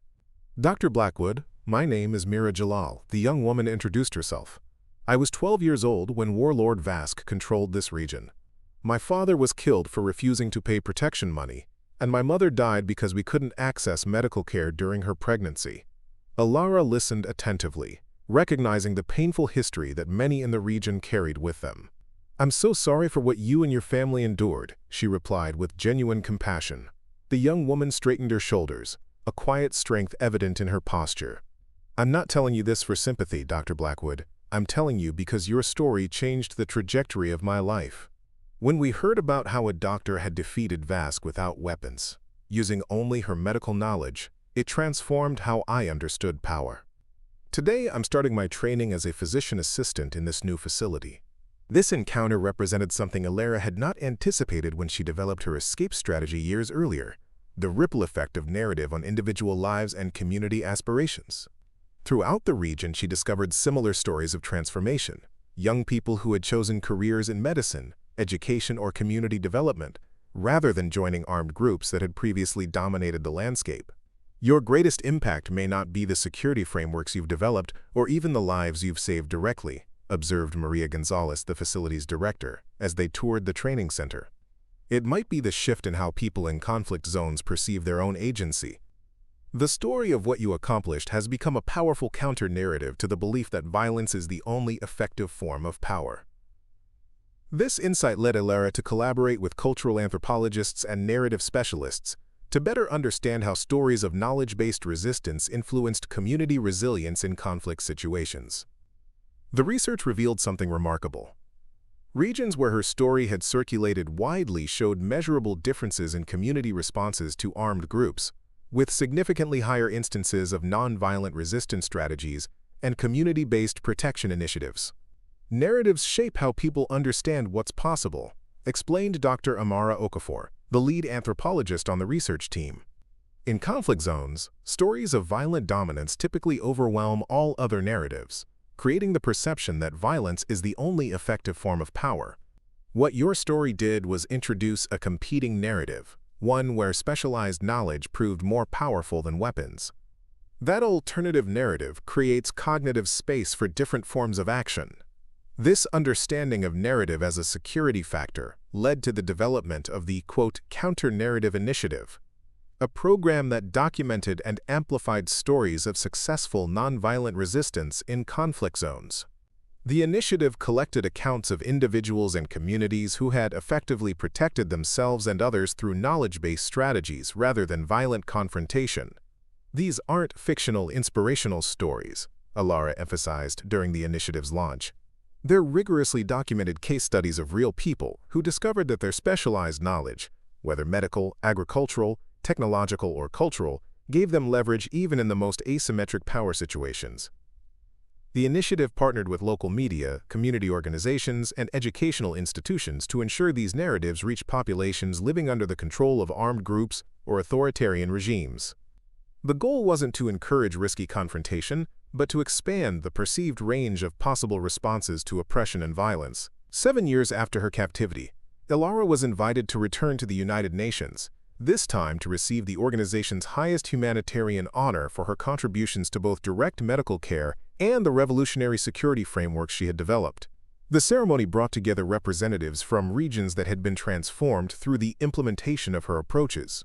"Dr. Blackwood, my name is Mira Jalal," the young woman introduced herself. "I was 12 years old when Warlord Vask controlled this region. My father was killed for refusing to pay protection money, and my mother died because we couldn't access medical care during her pregnancy." Elara listened attentively, recognizing the painful history that many in the region carried with them. "I'm so sorry for what you and your family endured," she replied with genuine compassion. The young woman straightened her shoulders, a quiet strength evident in her posture. "I'm not telling you this for sympathy, Dr. Blackwood. I'm telling you because your story changed the trajectory of my life. When we heard about how a doctor had defeated Vask without weapons, using only her medical knowledge, it transformed how I understood power. Today, I'm starting my training as a physician assistant in this new facility." This encounter represented something Elara had not anticipated when she developed her escape strategy years earlier: the ripple effect of narrative on individual lives and community aspirations. Throughout the region, she discovered similar stories of transformation: young people who had chosen careers in medicine, education, or community development, rather than joining armed groups that had previously dominated the landscape. "Your greatest impact may not be the security frameworks you've developed or even the lives you've saved directly," observed Maria Gonzalez, the facility's director, as they toured the training center. "It might be the shift in how people in conflict zones perceive their own agency. The story of what you accomplished has become a powerful counter-narrative to the belief that violence is the only effective form of power." This insight led Elara to collaborate with cultural anthropologists and narrative specialists to better understand how stories of knowledge-based resistance influenced community resilience in conflict situations. The research revealed something remarkable. Regions where her story had circulated widely showed measurable differences in community responses to armed groups, with significantly higher instances of nonviolent resistance strategies and community-based protection initiatives. "Narratives shape how people understand what's possible," explained Dr. Amara Okafor, the lead anthropologist on the research team. "In conflict zones, stories of violent dominance typically overwhelm all other narratives, creating the perception that violence is the only effective form of power. What your story did was introduce a competing narrative, one where specialized knowledge proved more powerful than weapons. That alternative narrative creates cognitive space for different forms of action." This understanding of narrative as a security factor led to the development of the, quote, counter-narrative initiative, a program that documented and amplified stories of successful nonviolent resistance in conflict zones. The initiative collected accounts of individuals and communities who had effectively protected themselves and others through knowledge-based strategies rather than violent confrontation. "These aren't fictional, inspirational stories," Elara emphasized during the initiative's launch. "They're rigorously documented case studies of real people who discovered that their specialized knowledge, whether medical, agricultural, technological, or cultural, gave them leverage even in the most asymmetric power situations." The initiative partnered with local media, community organizations, and educational institutions to ensure these narratives reach populations living under the control of armed groups or authoritarian regimes. The goal wasn't to encourage risky confrontation, but to expand the perceived range of possible responses to oppression and violence. 7 years after her captivity, Elara was invited to return to the United Nations, this time to receive the organization's highest humanitarian honor for her contributions to both direct medical care and the revolutionary security framework she had developed. The ceremony brought together representatives from regions that had been transformed through the implementation of her approaches.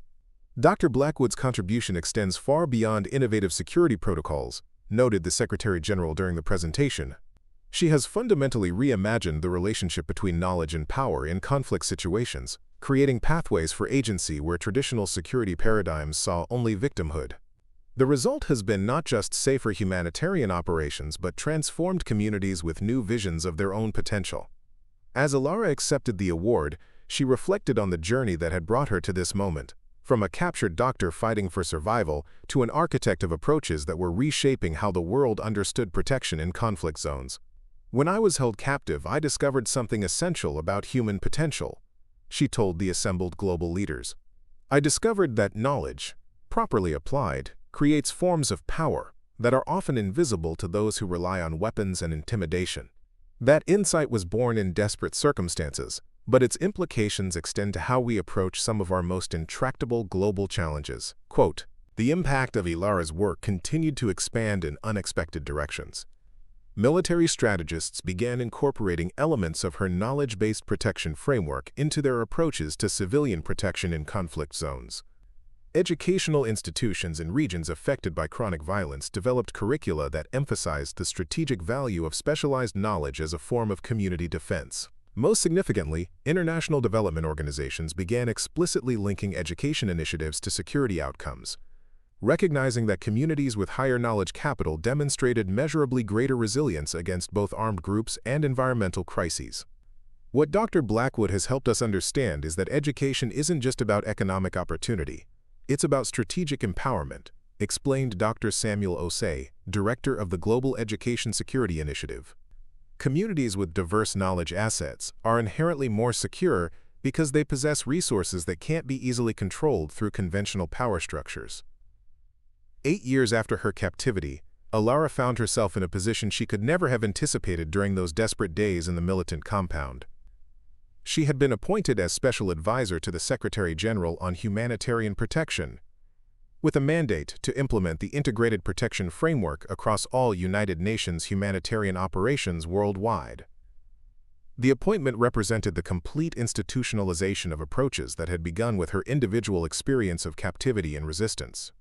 "Dr. Blackwood's contribution extends far beyond innovative security protocols," noted the Secretary General during the presentation. "She has fundamentally reimagined the relationship between knowledge and power in conflict situations, creating pathways for agency where traditional security paradigms saw only victimhood. The result has been not just safer humanitarian operations but transformed communities with new visions of their own potential." As Elara accepted the award, she reflected on the journey that had brought her to this moment, from a captured doctor fighting for survival to an architect of approaches that were reshaping how the world understood protection in conflict zones. "When I was held captive, I discovered something essential about human potential," she told the assembled global leaders. "I discovered that knowledge, properly applied, creates forms of power that are often invisible to those who rely on weapons and intimidation. That insight was born in desperate circumstances, but its implications extend to how we approach some of our most intractable global challenges. Quote, "The impact of Elara's work continued to expand in unexpected directions. Military strategists began incorporating elements of her knowledge-based protection framework into their approaches to civilian protection in conflict zones. Educational institutions in regions affected by chronic violence developed curricula that emphasized the strategic value of specialized knowledge as a form of community defense. Most significantly, international development organizations began explicitly linking education initiatives to security outcomes, recognizing that communities with higher knowledge capital demonstrated measurably greater resilience against both armed groups and environmental crises. What Dr. Blackwood has helped us understand is that education isn't just about economic opportunity, it's about strategic empowerment," explained Dr. Samuel Osei, director of the Global Education Security Initiative. Communities with diverse knowledge assets are inherently more secure because they possess resources that can't be easily controlled through conventional power structures. 8 years after her captivity, Elara found herself in a position she could never have anticipated during those desperate days in the militant compound. She had been appointed as Special Advisor to the Secretary General on Humanitarian Protection, with a mandate to implement the Integrated Protection Framework across all United Nations humanitarian operations worldwide. The appointment represented the complete institutionalization of approaches that had begun with her individual experience of captivity and resistance.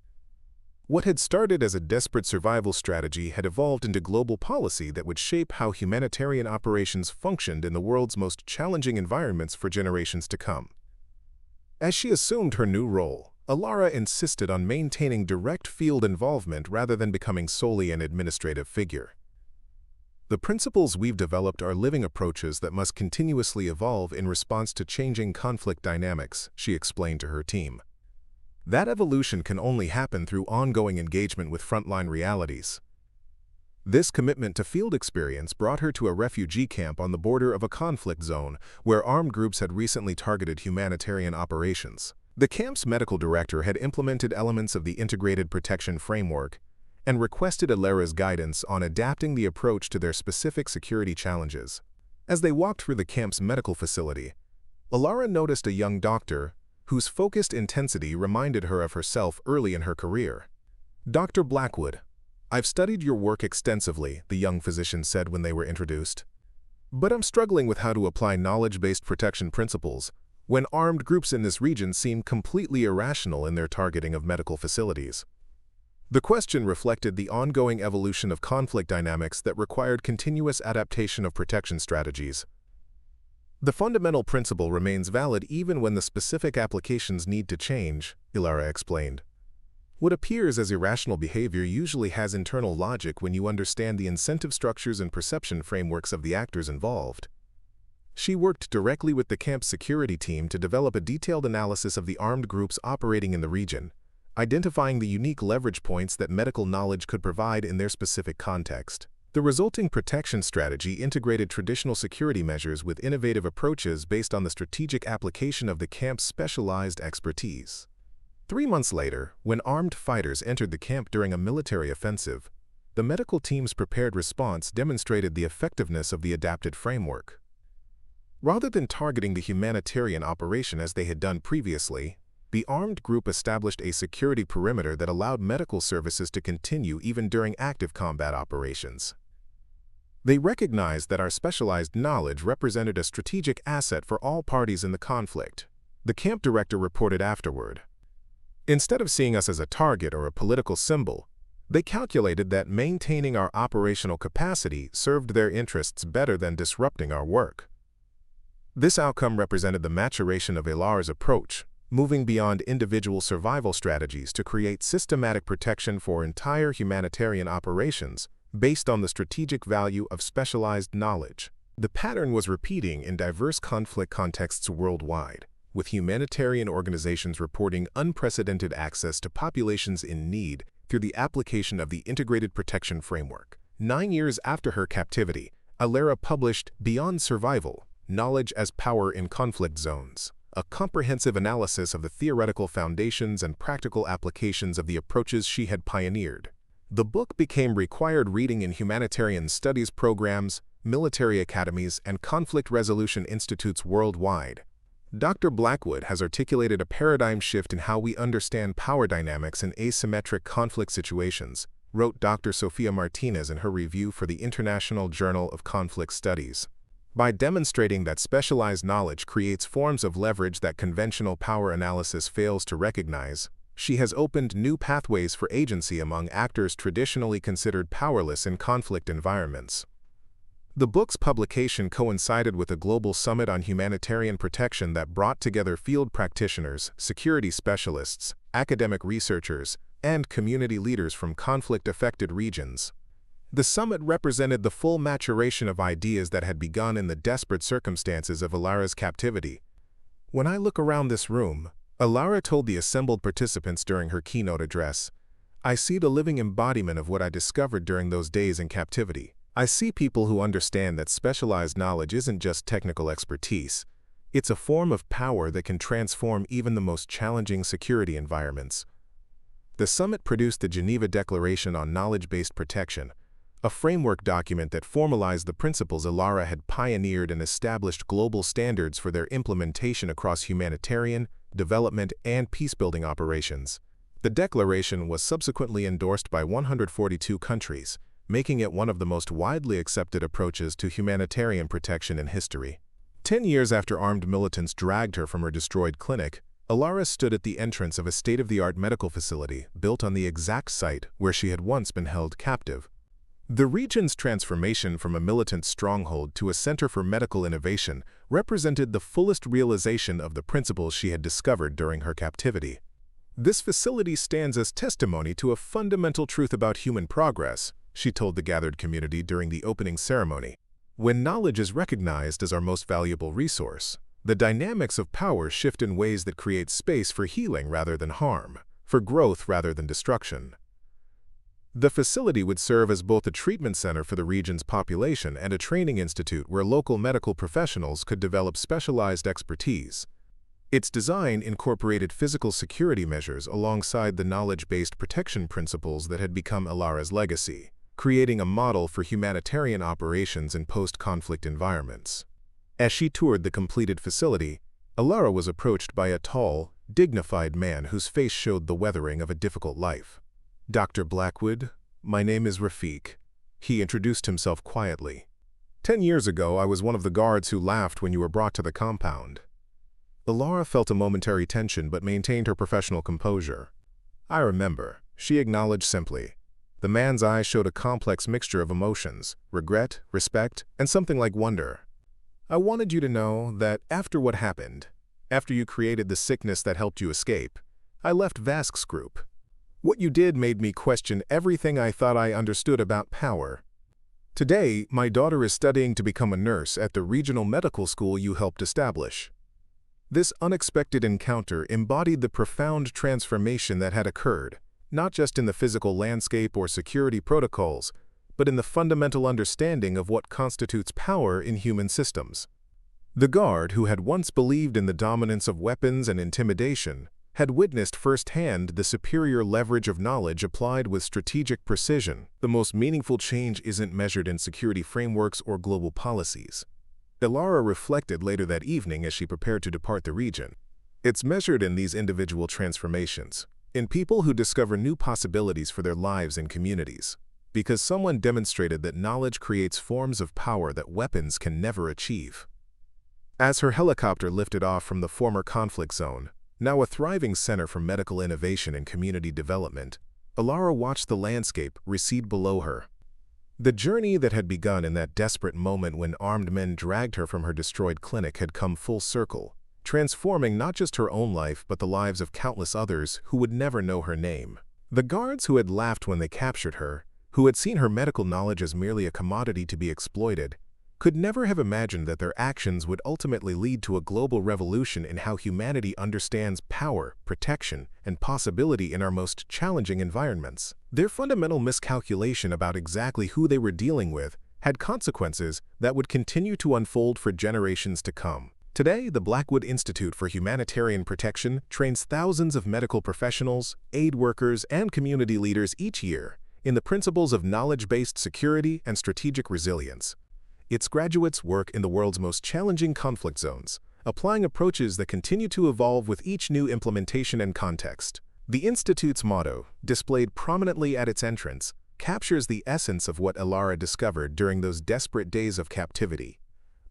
What had started as a desperate survival strategy had evolved into global policy that would shape how humanitarian operations functioned in the world's most challenging environments for generations to come. As she assumed her new role, Elara insisted on maintaining direct field involvement rather than becoming solely an administrative figure. "The principles we've developed are living approaches that must continuously evolve in response to changing conflict dynamics," she explained to her team. "That evolution can only happen through ongoing engagement with frontline realities." This commitment to field experience brought her to a refugee camp on the border of a conflict zone where armed groups had recently targeted humanitarian operations. The camp's medical director had implemented elements of the Integrated Protection Framework and requested Elara's guidance on adapting the approach to their specific security challenges. As they walked through the camp's medical facility, Elara noticed a young doctor whose focused intensity reminded her of herself early in her career. "Dr. Blackwood, I've studied your work extensively," the young physician said when they were introduced. "But I'm struggling with how to apply knowledge-based protection principles when armed groups in this region seem completely irrational in their targeting of medical facilities." The question reflected the ongoing evolution of conflict dynamics that required continuous adaptation of protection strategies. "The fundamental principle remains valid even when the specific applications need to change," Elara explained. "What appears as irrational behavior usually has internal logic when you understand the incentive structures and perception frameworks of the actors involved." She worked directly with the camp's security team to develop a detailed analysis of the armed groups operating in the region, identifying the unique leverage points that medical knowledge could provide in their specific context. The resulting protection strategy integrated traditional security measures with innovative approaches based on the strategic application of the camp's specialized expertise. 3 months later, when armed fighters entered the camp during a military offensive, the medical team's prepared response demonstrated the effectiveness of the adapted framework. Rather than targeting the humanitarian operation as they had done previously, the armed group established a security perimeter that allowed medical services to continue even during active combat operations. They recognized that our specialized knowledge represented a strategic asset for all parties in the conflict, the camp director reported afterward. "Instead of seeing us as a target or a political symbol, they calculated that maintaining our operational capacity served their interests better than disrupting our work." This outcome represented the maturation of Elara's approach, moving beyond individual survival strategies to create systematic protection for entire humanitarian operations based on the strategic value of specialized knowledge. The pattern was repeating in diverse conflict contexts worldwide, with humanitarian organizations reporting unprecedented access to populations in need through the application of the Integrated Protection Framework. 9 years after her captivity, Elara published Beyond Survival: Knowledge as Power in Conflict Zones, a comprehensive analysis of the theoretical foundations and practical applications of the approaches she had pioneered. The book became required reading in humanitarian studies programs, military academies, and conflict resolution institutes worldwide. Dr. Blackwood has articulated a paradigm shift in how we understand power dynamics in asymmetric conflict situations, wrote Dr. Sofia Martinez in her review for the International Journal of Conflict Studies. By demonstrating that specialized knowledge creates forms of leverage that conventional power analysis fails to recognize, she has opened new pathways for agency among actors traditionally considered powerless in conflict environments. The book's publication coincided with a global summit on humanitarian protection that brought together field practitioners, security specialists, academic researchers, and community leaders from conflict-affected regions. The summit represented the full maturation of ideas that had begun in the desperate circumstances of Elara's captivity. "When I look around this room," Elara told the assembled participants during her keynote address, "I see the living embodiment of what I discovered during those days in captivity. I see people who understand that specialized knowledge isn't just technical expertise. It's a form of power that can transform even the most challenging security environments." The summit produced the Geneva Declaration on Knowledge-Based Protection, a framework document that formalized the principles Elara had pioneered and established global standards for their implementation across humanitarian, development, and peacebuilding operations. The declaration was subsequently endorsed by 142 countries, making it one of the most widely accepted approaches to humanitarian protection in history. 10 years after armed militants dragged her from her destroyed clinic, Elara stood at the entrance of a state-of-the-art medical facility built on the exact site where she had once been held captive. The region's transformation from a militant stronghold to a center for medical innovation represented the fullest realization of the principles she had discovered during her captivity. "This facility stands as testimony to a fundamental truth about human progress," she told the gathered community during the opening ceremony. "When knowledge is recognized as our most valuable resource, the dynamics of power shift in ways that create space for healing rather than harm, for growth rather than destruction." The facility would serve as both a treatment center for the region's population and a training institute where local medical professionals could develop specialized expertise. Its design incorporated physical security measures alongside the knowledge-based protection principles that had become Elara's legacy, creating a model for humanitarian operations in post-conflict environments. As she toured the completed facility, Elara was approached by a tall, dignified man whose face showed the weathering of a difficult life. "Dr. Blackwood, my name is Rafiq," he introduced himself quietly. "10 years ago, I was one of the guards who laughed when you were brought to the compound." Elara felt a momentary tension but maintained her professional composure. "I remember," she acknowledged simply. The man's eyes showed a complex mixture of emotions, regret, respect, and something like wonder. "I wanted you to know that after what happened, after you created the sickness that helped you escape, I left Vask's group. What you did made me question everything I thought I understood about power. Today, my daughter is studying to become a nurse at the regional medical school you helped establish." This unexpected encounter embodied the profound transformation that had occurred, not just in the physical landscape or security protocols, but in the fundamental understanding of what constitutes power in human systems. The guard, who had once believed in the dominance of weapons and intimidation, had witnessed firsthand the superior leverage of knowledge applied with strategic precision. The most meaningful change isn't measured in security frameworks or global policies, Elara reflected later that evening as she prepared to depart the region. It's measured in these individual transformations, in people who discover new possibilities for their lives and communities, because someone demonstrated that knowledge creates forms of power that weapons can never achieve. As her helicopter lifted off from the former conflict zone, now a thriving center for medical innovation and community development, Elara watched the landscape recede below her. The journey that had begun in that desperate moment when armed men dragged her from her destroyed clinic had come full circle, transforming not just her own life but the lives of countless others who would never know her name. The guards who had laughed when they captured her, who had seen her medical knowledge as merely a commodity to be exploited, could never have imagined that their actions would ultimately lead to a global revolution in how humanity understands power, protection, and possibility in our most challenging environments. Their fundamental miscalculation about exactly who they were dealing with had consequences that would continue to unfold for generations to come. Today, the Blackwood Institute for Humanitarian Protection trains thousands of medical professionals, aid workers, and community leaders each year in the principles of knowledge-based security and strategic resilience. Its graduates work in the world's most challenging conflict zones, applying approaches that continue to evolve with each new implementation and context. The Institute's motto, displayed prominently at its entrance, captures the essence of what Elara discovered during those desperate days of captivity.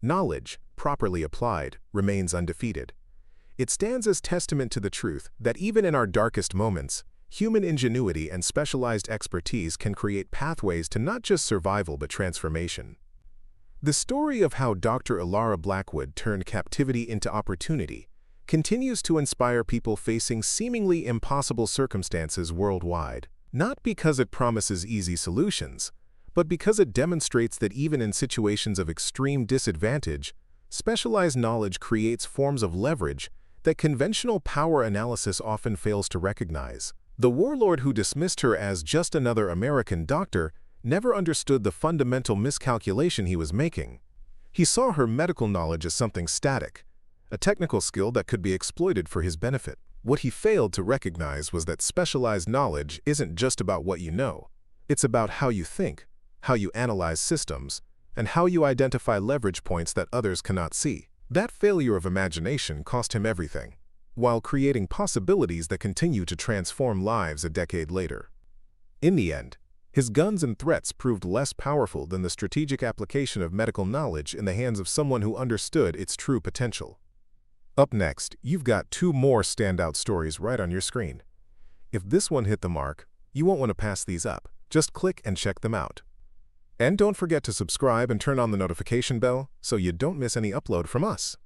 Knowledge, properly applied, remains undefeated. It stands as testament to the truth that even in our darkest moments, human ingenuity and specialized expertise can create pathways to not just survival but transformation. The story of how Dr. Elara Blackwood turned captivity into opportunity continues to inspire people facing seemingly impossible circumstances worldwide, not because it promises easy solutions, but because it demonstrates that even in situations of extreme disadvantage, specialized knowledge creates forms of leverage that conventional power analysis often fails to recognize. The warlord who dismissed her as just another American doctor never understood the fundamental miscalculation he was making. He saw her medical knowledge as something static, a technical skill that could be exploited for his benefit. What he failed to recognize was that specialized knowledge isn't just about what you know. It's about how you think, how you analyze systems, and how you identify leverage points that others cannot see. That failure of imagination cost him everything, while creating possibilities that continue to transform lives a decade later. In the end, his guns and threats proved less powerful than the strategic application of medical knowledge in the hands of someone who understood its true potential. Up next, you've got two more standout stories right on your screen. If this one hit the mark, you won't want to pass these up. Just click and check them out. And don't forget to subscribe and turn on the notification bell so you don't miss any upload from us.